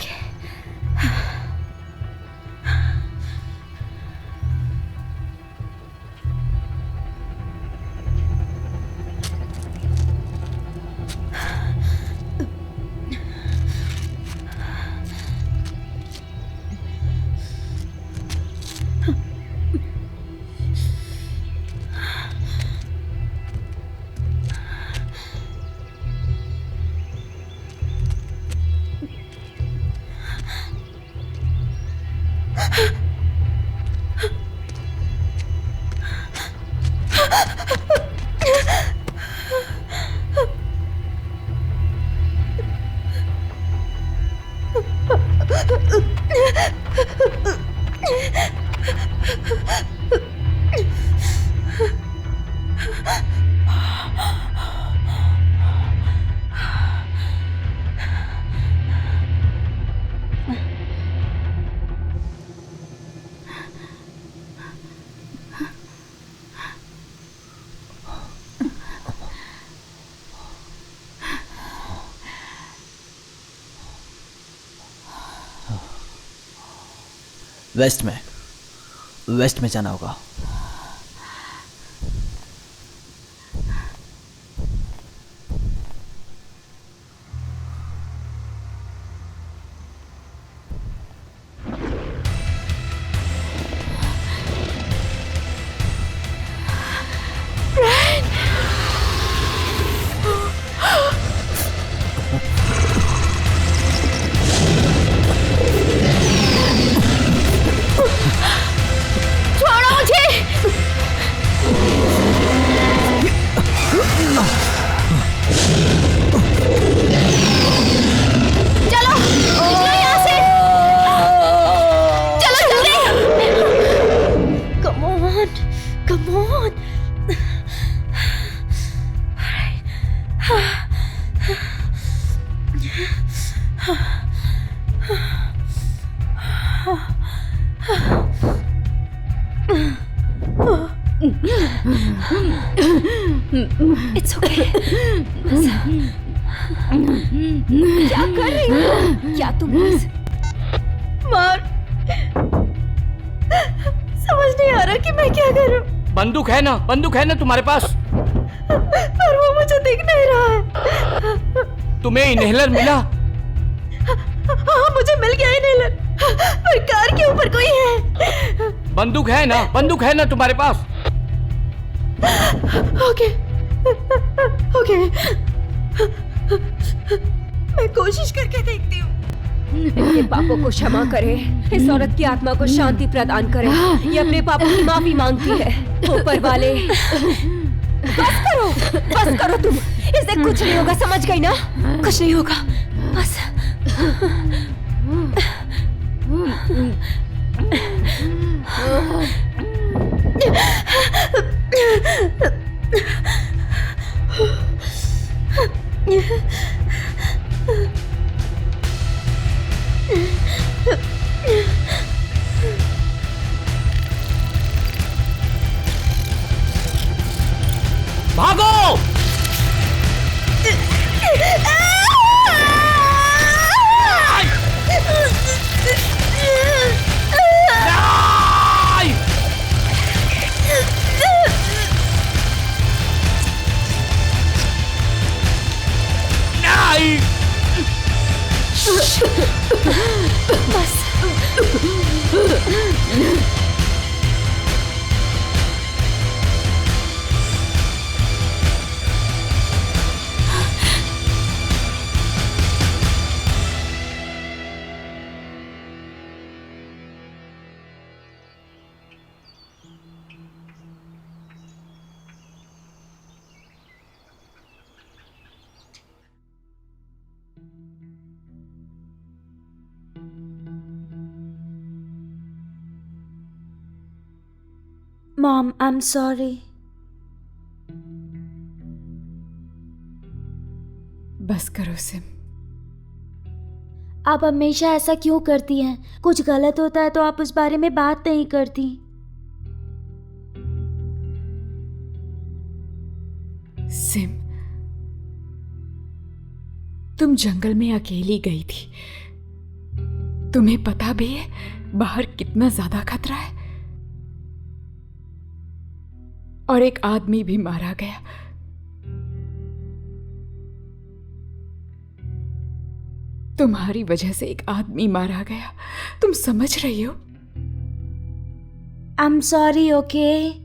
Speaker 4: वेस्ट में जाना होगा।
Speaker 2: छोड़ो मुझे।
Speaker 7: It's okay. क्या कर रही हो? क्या तुम
Speaker 6: मार, समझ नहीं आ रहा कि मैं क्या करूं।
Speaker 5: बंदूक है ना तुम्हारे पास?
Speaker 6: पर वो मुझे दिख नहीं रहा है।
Speaker 5: तुम्हें इनहेलर मिला?
Speaker 6: हाँ, मुझे मिल गया इनहेलर, पर कार के ऊपर कोई है।
Speaker 5: बंदूक है ना तुम्हारे पास?
Speaker 6: ओके, मैं कोशिश करके देखती हूँ।
Speaker 7: अपने पापों को क्षमा करे, इस औरत की आत्मा को शांति प्रदान करे। ये अपने पापों की माफी मांगती है। ऊपर वाले, बस करो तुम। इससे कुछ नहीं होगा, समझ गई ना? कुछ नहीं होगा, बस।
Speaker 5: भागो!
Speaker 2: Mom, I am sorry.
Speaker 1: बस करो सिम।
Speaker 2: आप हमेशा ऐसा क्यों करती हैं? कुछ गलत होता है तो आप उस बारे में बात नहीं करती।
Speaker 1: सिम, तुम जंगल में अकेली गई थी। तुम्हें पता भी है बाहर कितना ज्यादा खतरा है, और एक आदमी भी मारा गया। तुम्हारी वजह से एक आदमी मारा गया, तुम समझ रही हो?
Speaker 2: I am sorry, okay?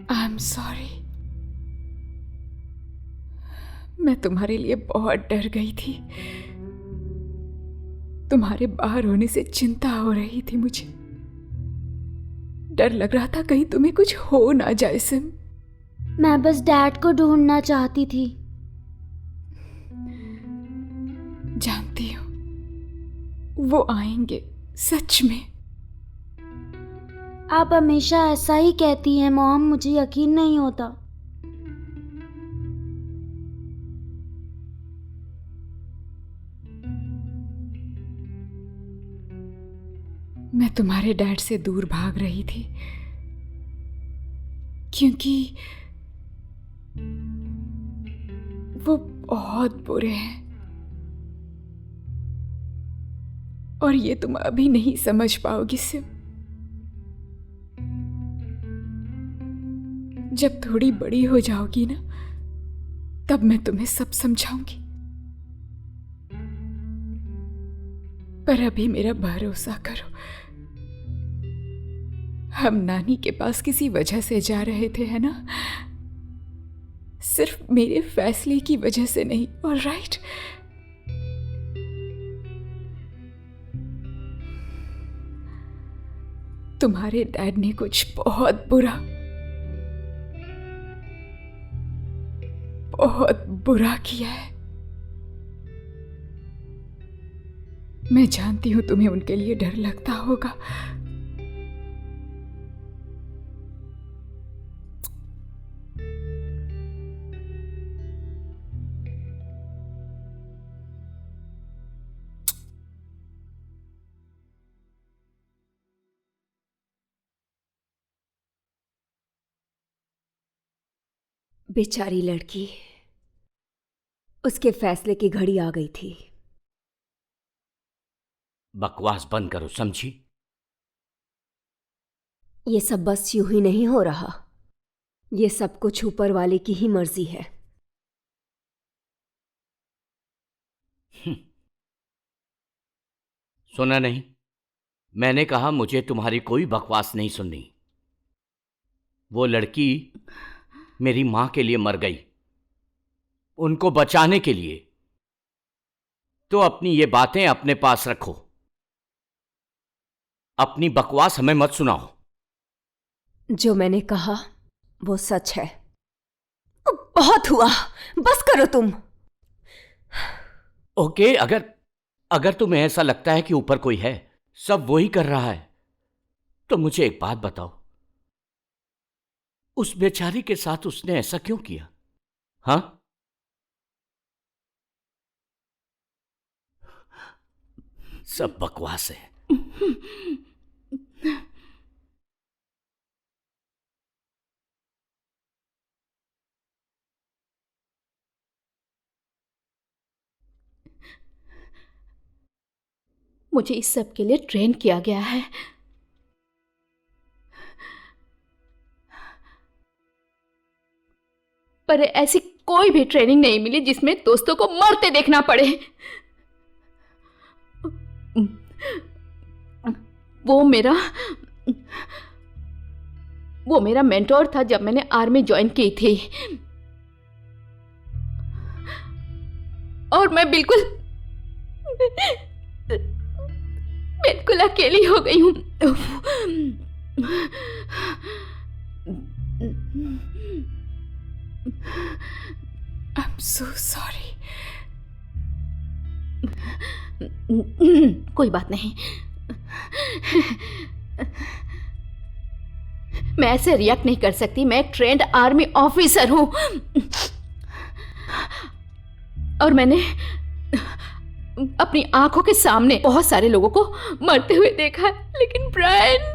Speaker 1: I am sorry. मैं तुम्हारे लिए बहुत डर गई थी। तुम्हारे बाहर होने से चिंता हो रही थी मुझे। डर लग रहा था कहीं तुम्हें कुछ हो ना जाए सिम।
Speaker 2: मैं बस डैड को ढूंढना चाहती थी।
Speaker 1: जानती हो वो आएंगे, सच में।
Speaker 2: आप हमेशा ऐसा ही कहती हैं मॉम, मुझे यकीन नहीं होता।
Speaker 1: मैं तुम्हारे डैड से दूर भाग रही थी क्योंकि वो बहुत बुरे हैं, और ये तुम अभी नहीं समझ पाओगी सिम। जब थोड़ी बड़ी हो जाओगी ना, तब मैं तुम्हें सब समझाऊंगी। पर अभी मेरा भरोसा करो। हम नानी के पास किसी वजह से जा रहे थे, है ना? सिर्फ मेरे फैसले की वजह से नहीं, ऑलराइट? तुम्हारे डैड ने कुछ बहुत बहुत बुरा किया है। मैं जानती हूं तुम्हें उनके लिए डर लगता होगा।
Speaker 7: बेचारी लड़की, उसके फैसले की घड़ी आ गई थी।
Speaker 5: बकवास बंद करो, समझी?
Speaker 7: ये सब बस यूं ही नहीं हो रहा। ये सब कुछ ऊपर वाले की ही मर्जी है।
Speaker 5: सुना नहीं? मैंने कहा मुझे तुम्हारी कोई बकवास नहीं सुननी। वो लड़की मेरी मां के लिए मर गई, उनको बचाने के लिए। तो अपनी ये बातें अपने पास रखो, अपनी बकवास हमें मत सुनाओ।
Speaker 7: जो मैंने कहा वो सच है। बहुत हुआ, बस करो तुम।
Speaker 5: ओके, अगर तुम्हें ऐसा लगता है कि ऊपर कोई है, सब वही कर रहा है, तो मुझे एक बात बताओ, उस बेचारी के साथ उसने ऐसा क्यों किया? हां? सब बकवास है।
Speaker 3: मुझे इस सब के लिए ट्रेन किया गया है। पर ऐसी कोई भी ट्रेनिंग नहीं मिली जिसमें दोस्तों को मरते देखना पड़े। वो मेरा मेंटोर था जब मैंने आर्मी ज्वाइन की थी, और मैं बिल्कुल अकेली हो गई हूं।
Speaker 1: I'm so sorry.
Speaker 3: कोई बात नहीं। मैं ऐसे रिएक्ट नहीं कर सकती। मैं एक ट्रेंड आर्मी ऑफिसर हूं, और मैंने अपनी आंखों के सामने बहुत सारे लोगों को मरते हुए देखा, लेकिन ब्रायन,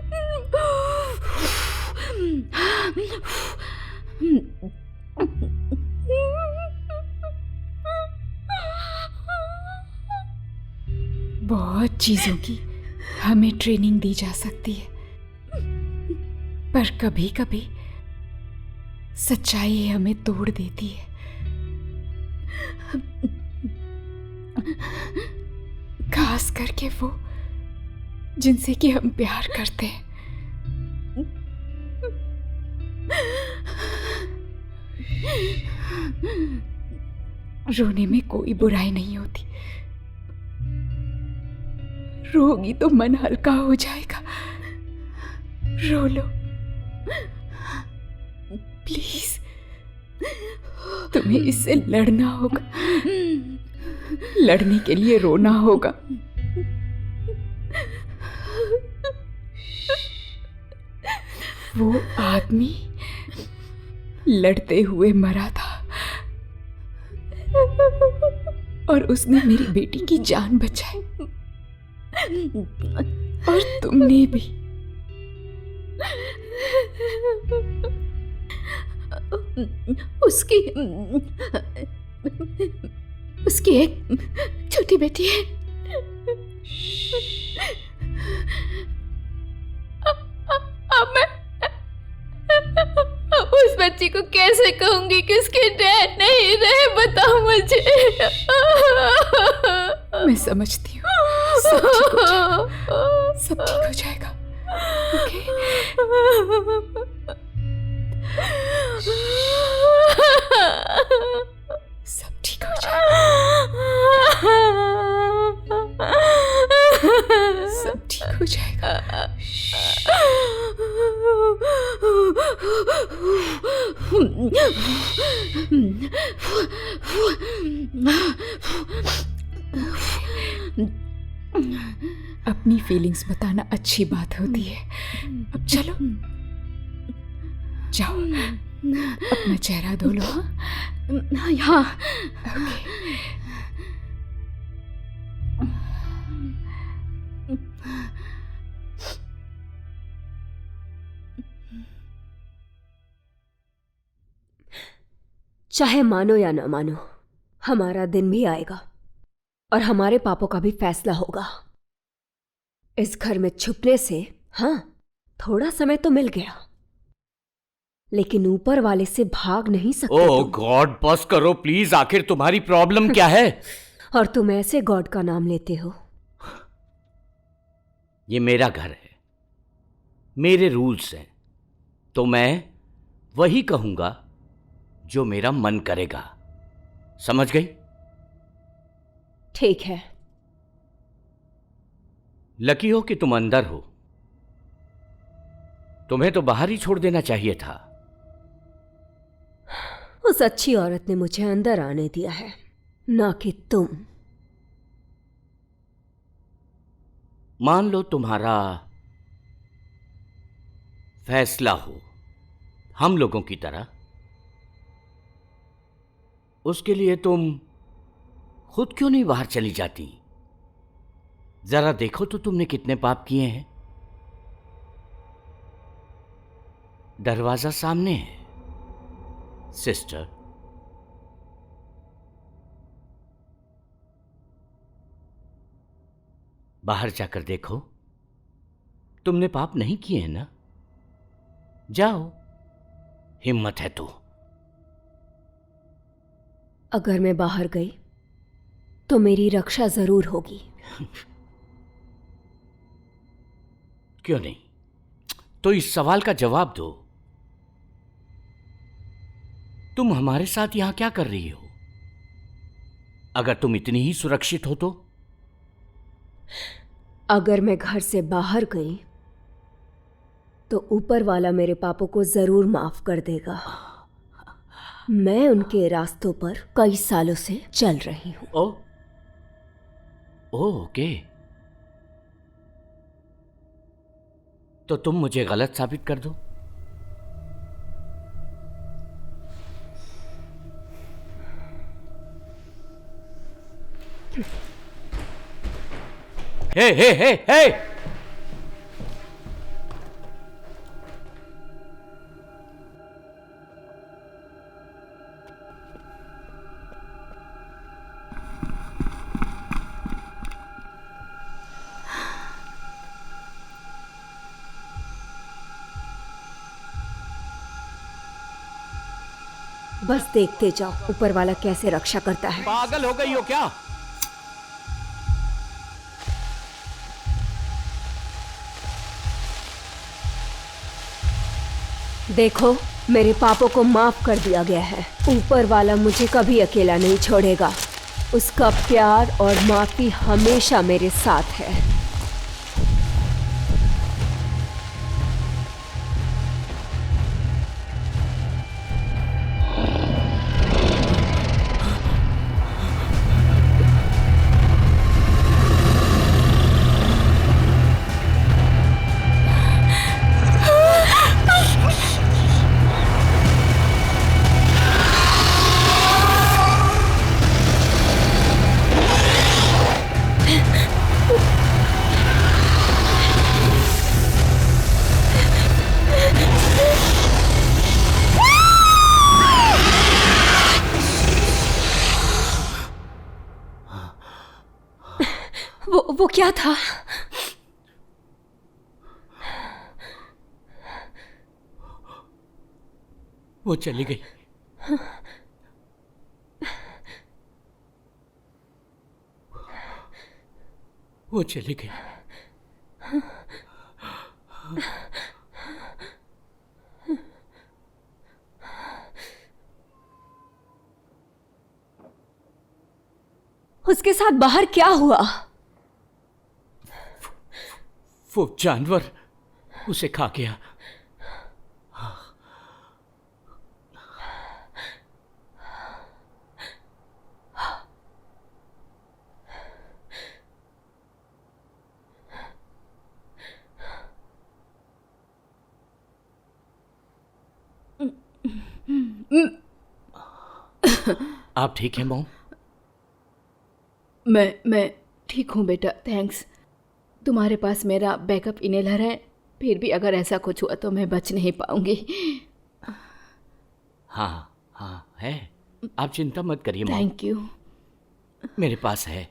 Speaker 1: बहुत चीजों की हमें ट्रेनिंग दी जा सकती है, पर कभी कभी सच्चाई हमें तोड़ देती है। खास करके वो जिनसे कि हम प्यार करते हैं। रोने में कोई बुराई नहीं होती। रोगी तो मन हल्का हो जाएगा। रो लो प्लीज। तुम्हें इससे लड़ना होगा, लड़ने के लिए रोना होगा। वो आदमी लड़ते हुए मरा था, और उसने मेरी बेटी की जान बचाई, और तुमने भी।
Speaker 3: उसकी एक छोटी बेटी है। अब मैं उस बच्ची को कैसे कहूंगी कि उसके डैड नहीं रहे? बताओ मुझे।
Speaker 1: मैं समझती हूँ, सब ठीक हो जाएगा। ओके? सब ठीक हो जाएगा। सब ठीक हो जाएगा। अपनी फीलिंग्स बताना अच्छी बात होती है। अब चलो जाओ, अपना चेहरा धो लो। हाँ?
Speaker 6: हाँ।
Speaker 1: ओके।
Speaker 7: चाहे मानो या ना मानो, हमारा दिन भी आएगा और हमारे पापों का भी फैसला होगा। इस घर में छुपने से हाँ थोड़ा समय तो मिल गया, लेकिन ऊपर वाले से भाग नहीं सकते
Speaker 5: ओह
Speaker 7: तुम।
Speaker 5: गॉड, बस करो प्लीज। आखिर तुम्हारी प्रॉब्लम क्या है?
Speaker 7: और तुम ऐसे गॉड का नाम लेते हो।
Speaker 5: ये मेरा घर है, मेरे रूल्स हैं, तो मैं वही कहूंगा जो मेरा मन करेगा। समझ गई?
Speaker 7: ठीक है।
Speaker 5: लकी हो कि तुम अंदर हो, तुम्हें तो बाहर ही छोड़ देना चाहिए था।
Speaker 7: उस अच्छी औरत ने मुझे अंदर आने दिया है, ना कि तुम।
Speaker 5: मान लो तुम्हारा फैसला हो हम लोगों की तरह, उसके लिए तुम खुद क्यों नहीं बाहर चली जाती? जरा देखो तो तुमने कितने पाप किए हैं। दरवाजा सामने है सिस्टर। बाहर जाकर देखो, तुमने पाप नहीं किए हैं ना? जाओ, हिम्मत है तो।
Speaker 7: अगर मैं बाहर गई तो मेरी रक्षा जरूर होगी।
Speaker 5: क्यों नहीं? तो इस सवाल का जवाब दो, तुम हमारे साथ यहां क्या कर रही हो? अगर तुम इतनी ही सुरक्षित हो तो?
Speaker 7: अगर मैं घर से बाहर गई तो ऊपर वाला मेरे पापों को जरूर माफ कर देगा। मैं उनके रास्तों पर कई सालों से चल रही हूं।
Speaker 5: ओ ओके, तो तुम मुझे गलत साबित कर दो। हे हे हे हे,
Speaker 7: बस देखते जाओ ऊपर वाला कैसे रक्षा करता है।
Speaker 5: पागल हो गई हो क्या?
Speaker 7: देखो, मेरे पापों को माफ कर दिया गया है। ऊपर वाला मुझे कभी अकेला नहीं छोड़ेगा। उसका प्यार और माफी हमेशा मेरे साथ है। वो क्या था?
Speaker 5: वो चली गई। वो चली गई।
Speaker 7: उसके साथ बाहर क्या हुआ?
Speaker 5: वो जानवर उसे खा गया। आप ठीक हैं मॉम?
Speaker 3: मैं ठीक हूँ बेटा, थैंक्स। तुम्हारे पास मेरा बैकअप इनहेलर है, फिर भी अगर ऐसा कुछ हुआ तो मैं बच नहीं पाऊंगी।
Speaker 5: हाँ हाँ है, आप चिंता मत करिए मॉम,
Speaker 3: थैंक यू।
Speaker 5: मेरे पास है।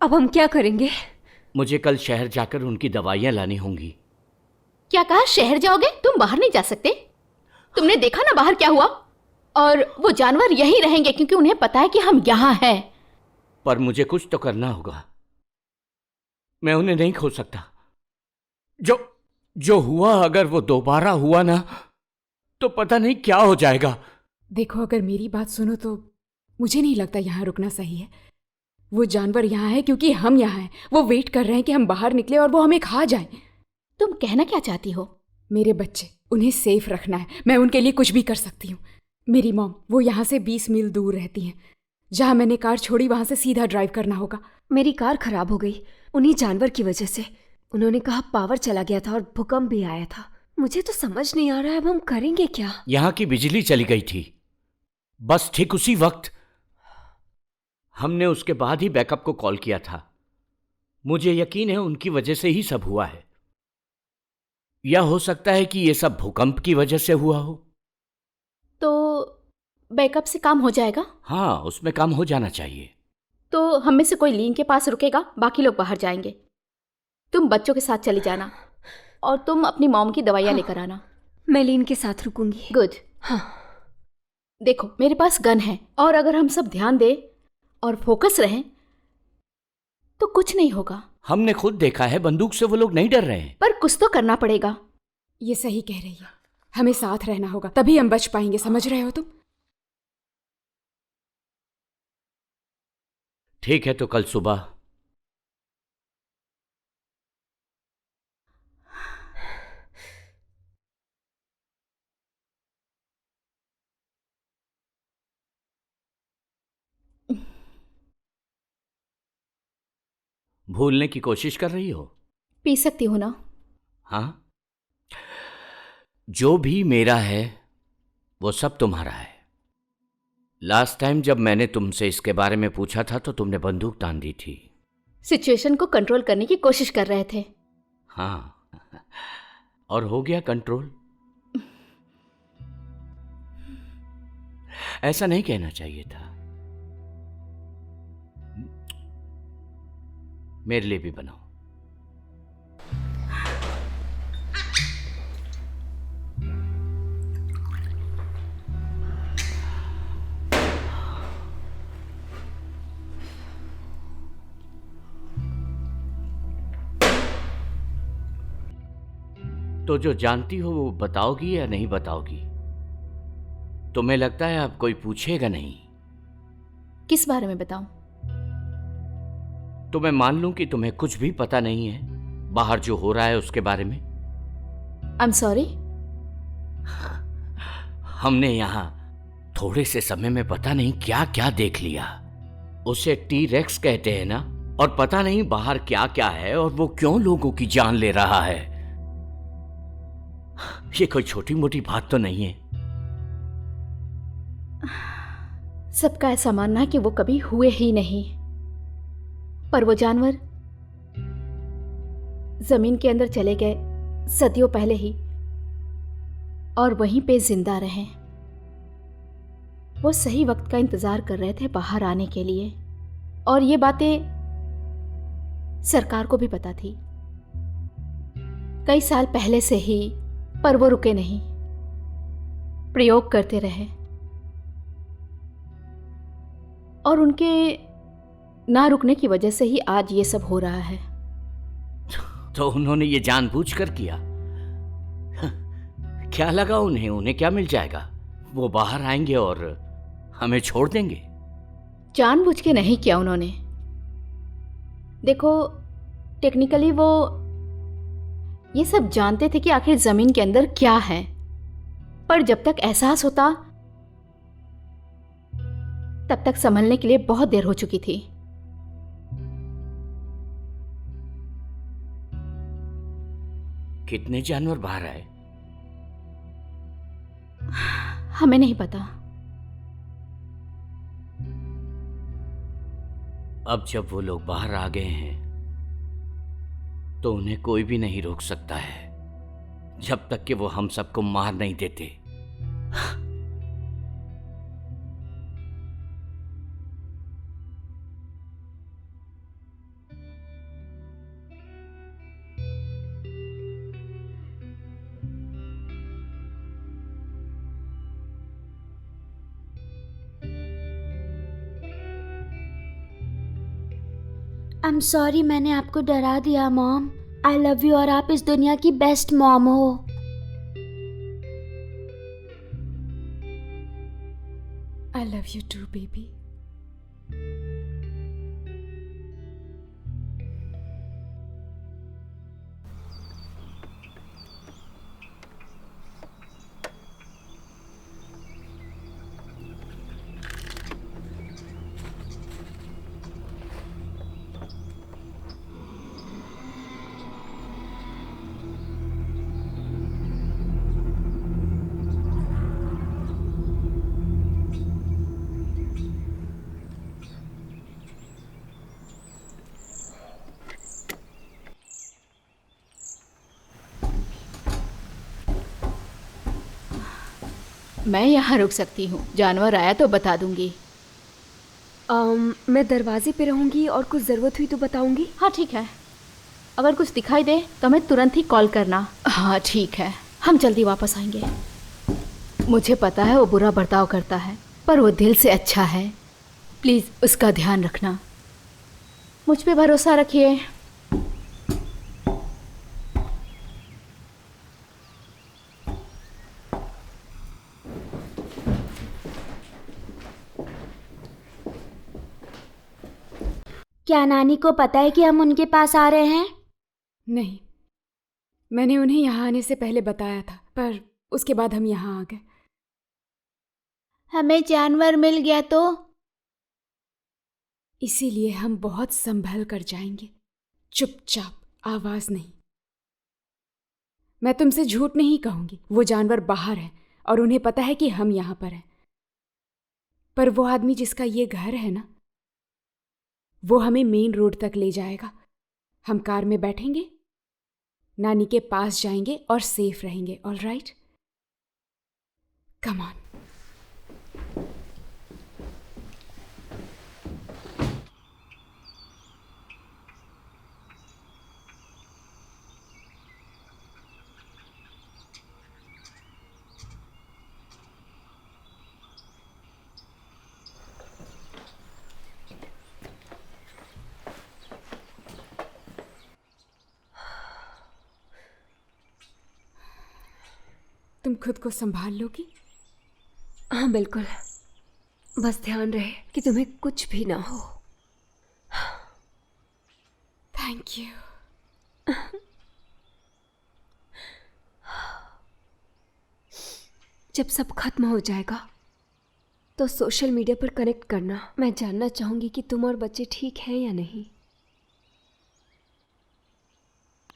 Speaker 7: अब हम क्या करेंगे?
Speaker 5: मुझे कल शहर जाकर उनकी दवाइयाँ लानी होंगी।
Speaker 3: क्या कहा, शहर जाओगे? तुम बाहर नहीं जा सकते? तुमने देखा ना बाहर क्या हुआ? और वो जानवर यहीं रहेंगे क्योंकि उन्हें पता है कि हम यहाँ हैं।
Speaker 5: पर मुझे कुछ तो करना होगा, मैं उन्हें नहीं खो सकता। जो हुआ अगर वो दोबारा हुआ ना तो पता नहीं क्या हो जाएगा।
Speaker 1: देखो, अगर मेरी बात सुनो तो मुझे नहीं लगता यहाँ रुकना सही है। वो जानवर यहाँ है क्योंकि हम यहाँ हैं। वो वेट कर रहे हैं कि हम बाहर निकले और वो हमें खा जाएं।
Speaker 3: तुम कहना क्या चाहती हो?
Speaker 1: मेरे बच्चे, उन्हें सेफ रखना है। मैं उनके लिए कुछ भी कर सकती हूँ। मेरी मॉम, वो यहाँ से 20 मील दूर रहती हैं। जहाँ मैंने कार छोड़ी वहाँ से सीधा ड्राइव करना होगा।
Speaker 7: मेरी कार खराब हो गई उन्हीं जानवर की वजह से। उन्होंने कहा पावर चला गया था और भूकंप भी आया था। मुझे तो समझ नहीं आ रहा है अब हम करेंगे क्या।
Speaker 5: यहाँ की बिजली चली गई थी, बस ठीक उसी वक्त। हमने उसके बाद ही बैकअप को कॉल किया था। मुझे यकीन है उनकी वजह से ही सब हुआ है। या हो सकता है कि ये सब भूकंप की वजह से हुआ हो।
Speaker 3: तो बैकअप से काम हो जाएगा?
Speaker 5: हाँ, उसमें काम हो जाना चाहिए।
Speaker 3: तो हम में से कोई लीन के पास रुकेगा, बाकी लोग बाहर जाएंगे। तुम बच्चों के साथ चली जाना और तुम अपनी मॉम की दवाइयाँ लेकर आना।
Speaker 7: मैं लीन के साथ रुकूंगी।
Speaker 3: गुड।
Speaker 7: हाँ।
Speaker 3: देखो, मेरे पास गन है और अगर हम सब ध्यान दें और फोकस रहें तो कुछ नहीं होगा।
Speaker 5: हमने खुद देखा है, बंदूक से वो लोग नहीं डर रहे हैं।
Speaker 3: पर कुछ तो करना पड़ेगा।
Speaker 1: ये सही कह रही है, हमें साथ रहना होगा, तभी हम बच पाएंगे। समझ रहे हो तुम?
Speaker 5: ठीक है, तो कल सुबह। भूलने की कोशिश कर रही हो?
Speaker 3: पी सकती हूँ ना?
Speaker 5: हाँ, जो भी मेरा है वो सब तुम्हारा है। लास्ट टाइम जब मैंने तुमसे इसके बारे में पूछा था तो तुमने बंदूक तान दी थी।
Speaker 3: सिचुएशन को कंट्रोल करने की कोशिश कर रहे थे।
Speaker 5: हाँ, और हो गया कंट्रोल। ऐसा नहीं कहना चाहिए था। मेरे लिए भी बनाओ। तो जो जानती हो वो बताओगी या नहीं बताओगी? तुम्हें लगता है अब कोई पूछेगा नहीं?
Speaker 3: किस बारे में बताऊं?
Speaker 5: तो मैं मान लूं कि तुम्हें कुछ भी पता नहीं है बाहर जो हो रहा है उसके बारे में?
Speaker 3: I am sorry.
Speaker 5: हमने यहां थोड़े से समय में पता नहीं क्या क्या देख लिया। उसे टी-रेक्स कहते हैं ना, और पता नहीं बाहर क्या क्या है और वो क्यों लोगों की जान ले रहा है। ये कोई छोटी मोटी बात तो नहीं है।
Speaker 3: सबका ऐसा मानना है कि वो कभी हुए ही नहीं, पर वो जानवर जमीन के अंदर चले गए सदियों पहले ही और वहीं पे जिंदा रहे। वो सही वक्त का इंतजार कर रहे थे बाहर आने के लिए, और ये बातें सरकार को भी पता थी कई साल पहले से ही, पर वो रुके नहीं, प्रयोग करते रहे। और उनके ना रुकने की वजह से ही आज ये सब हो रहा है।
Speaker 5: तो उन्होंने ये जानबूझकर किया? क्या लगा उन्हें क्या मिल जाएगा? वो बाहर आएंगे और हमें छोड़ देंगे?
Speaker 3: जानबूझ के नहीं किया उन्होंने। देखो, टेक्निकली वो ये सब जानते थे कि आखिर जमीन के अंदर क्या है, पर जब तक एहसास होता तब तक संभलने के लिए बहुत देर हो चुकी थी।
Speaker 5: कितने जानवर बाहर आए?
Speaker 3: हमें नहीं पता।
Speaker 5: अब जब वो लोग बाहर आ गए हैं तो उन्हें कोई भी नहीं रोक सकता है जब तक कि वो हम सबको मार नहीं देते।
Speaker 2: आई एम सॉरी, मैंने आपको डरा दिया मॉम। आई लव यू और आप इस दुनिया की बेस्ट मॉम हो।
Speaker 1: I love you too baby.
Speaker 3: मैं यहाँ रुक सकती हूँ, जानवर आया तो बता दूंगी।
Speaker 7: मैं दरवाजे पे रहूंगी और कुछ ज़रूरत हुई तो बताऊंगी।
Speaker 3: हाँ ठीक है, अगर कुछ दिखाई दे तो हमें तुरंत ही कॉल करना। हाँ ठीक है, हम जल्दी वापस आएंगे। मुझे पता है वो बुरा बर्ताव करता है, पर वो दिल से अच्छा है। प्लीज़ उसका ध्यान रखना, मुझ पे भरोसा रखिए।
Speaker 2: क्या नानी को पता है कि हम उनके पास आ रहे हैं?
Speaker 1: नहीं, मैंने उन्हें यहाँ आने से पहले बताया था, पर उसके बाद हम यहाँ आ गए।
Speaker 2: हमें जानवर मिल गया तो?
Speaker 1: इसीलिए हम बहुत संभल कर जाएंगे, चुपचाप, आवाज नहीं। मैं तुमसे झूठ नहीं कहूंगी, वो जानवर बाहर है और उन्हें पता है कि हम यहाँ पर हैं। पर वो आदमी जिसका ये घर है ना, वो हमें मेन रोड तक ले जाएगा। हम कार में बैठेंगे, नानी के पास जाएंगे और सेफ रहेंगे। All right, come on. तुम खुद को संभाल लोगी?
Speaker 7: हाँ बिल्कुल, बस ध्यान रहे कि तुम्हें कुछ भी ना हो।
Speaker 1: Thank you.
Speaker 7: जब सब खत्म हो जाएगा तो सोशल मीडिया पर कनेक्ट करना। मैं जानना चाहूंगी कि तुम और बच्चे ठीक हैं या नहीं।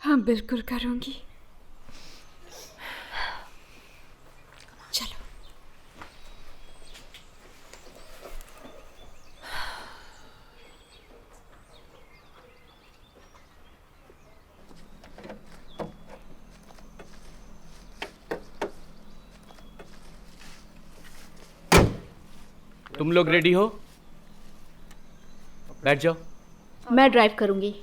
Speaker 1: हाँ बिल्कुल करूंगी। चलो।
Speaker 5: तुम लोग रेडी हो? बैठ जाओ।
Speaker 3: मैं ड्राइव करूंगी।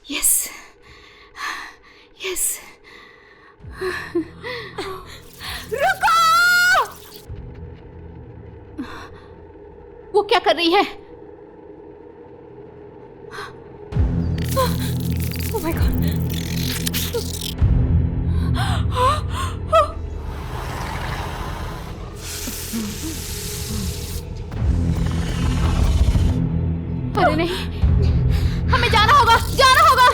Speaker 1: Yes yes.
Speaker 3: रही है।
Speaker 1: Oh my God.
Speaker 3: अरे नहीं, हमें जाना होगा, जाना होगा।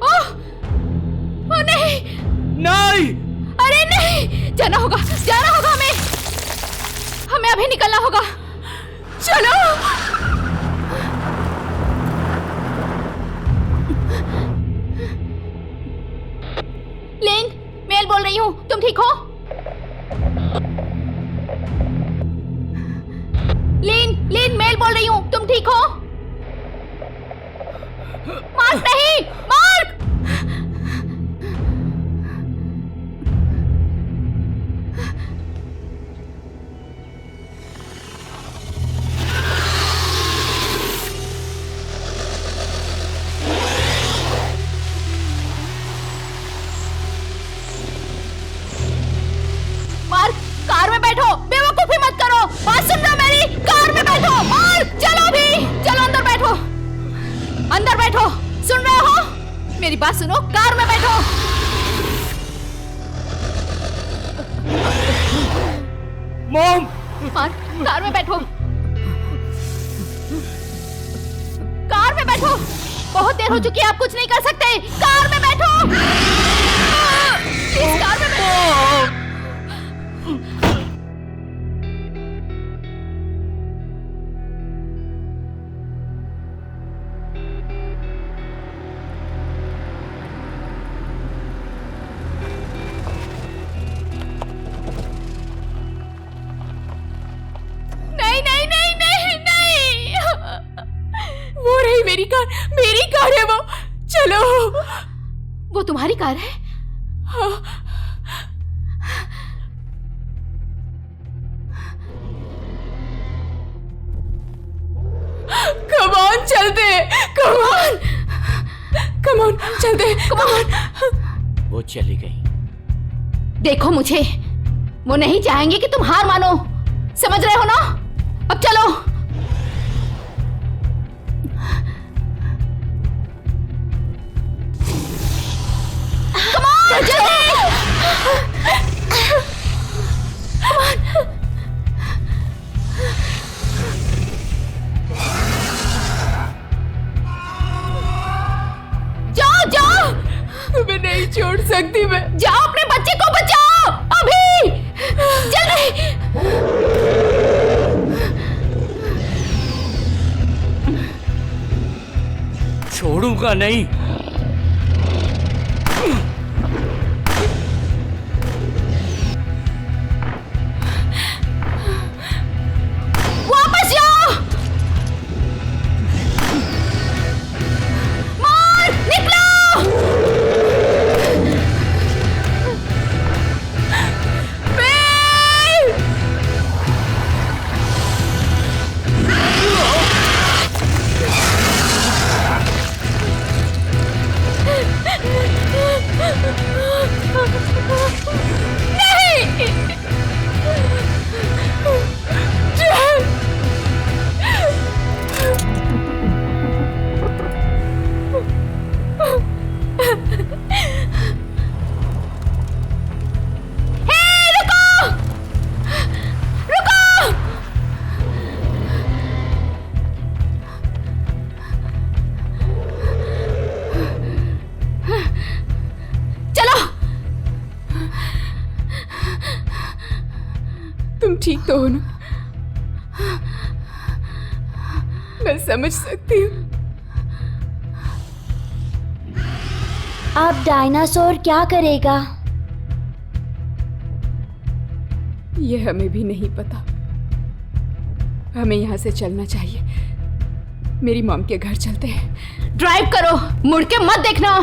Speaker 3: ओह, ओह नहीं,
Speaker 5: नहीं,
Speaker 3: अरे नहीं, जाना होगा हमें, हमें अभी निकलना होगा। चलो। लिन, मेल बोल रही हूँ, तुम ठीक हो? लिन, मेल बोल रही हूँ, तुम ठीक हो? मार्क नहीं, मार्क! मार्क, कार में बैठो, बेवकूफी मत करो, बात सुन रहे हो मेरी? कार में बैठो, मार्क, चलो भी, चलो अंदर बैठो, अंदर बैठो, सुन रहे हो? मेरी बात सुनो, कार में बैठो।
Speaker 5: मॉम,
Speaker 3: मार्क, कार में बैठो, कार में बैठो, बहुत देर हो चुकी है, आप कुछ नहीं कर सकते, कार में बैठो, प्लीज कार में बैठो। नहीं नहीं नहीं नहीं नहीं, वो रही मेरी कार है वो। चलो। वो तुम्हारी कार है? हाँ। कम ऑन, चलते, कम ऑन, चलते, कम ऑन।
Speaker 5: वो चली गई।
Speaker 3: देखो मुझे, वो नहीं चाहेंगे कि तुम हार मानो, समझ रहे हो ना? अब चलो। Come on, जल्दी! Come on! जाओ! तुम्हें नहीं छोड़ सकती मैं। जाओ, अपने बच्चे को बचाओ अभी, जल्दी।
Speaker 5: छोड़ूंगा नहीं।
Speaker 3: वापस जाओ। मार, निकलो। तुम ठीक तो हो ना? मैं समझ सकती हूँ।
Speaker 2: अब डायनासोर क्या करेगा?
Speaker 1: ये हमें भी नहीं पता। हमें यहाँ से चलना चाहिए। मेरी मॉम के घर चलते हैं।
Speaker 3: ड्राइव करो, मुड़ के मत देखना।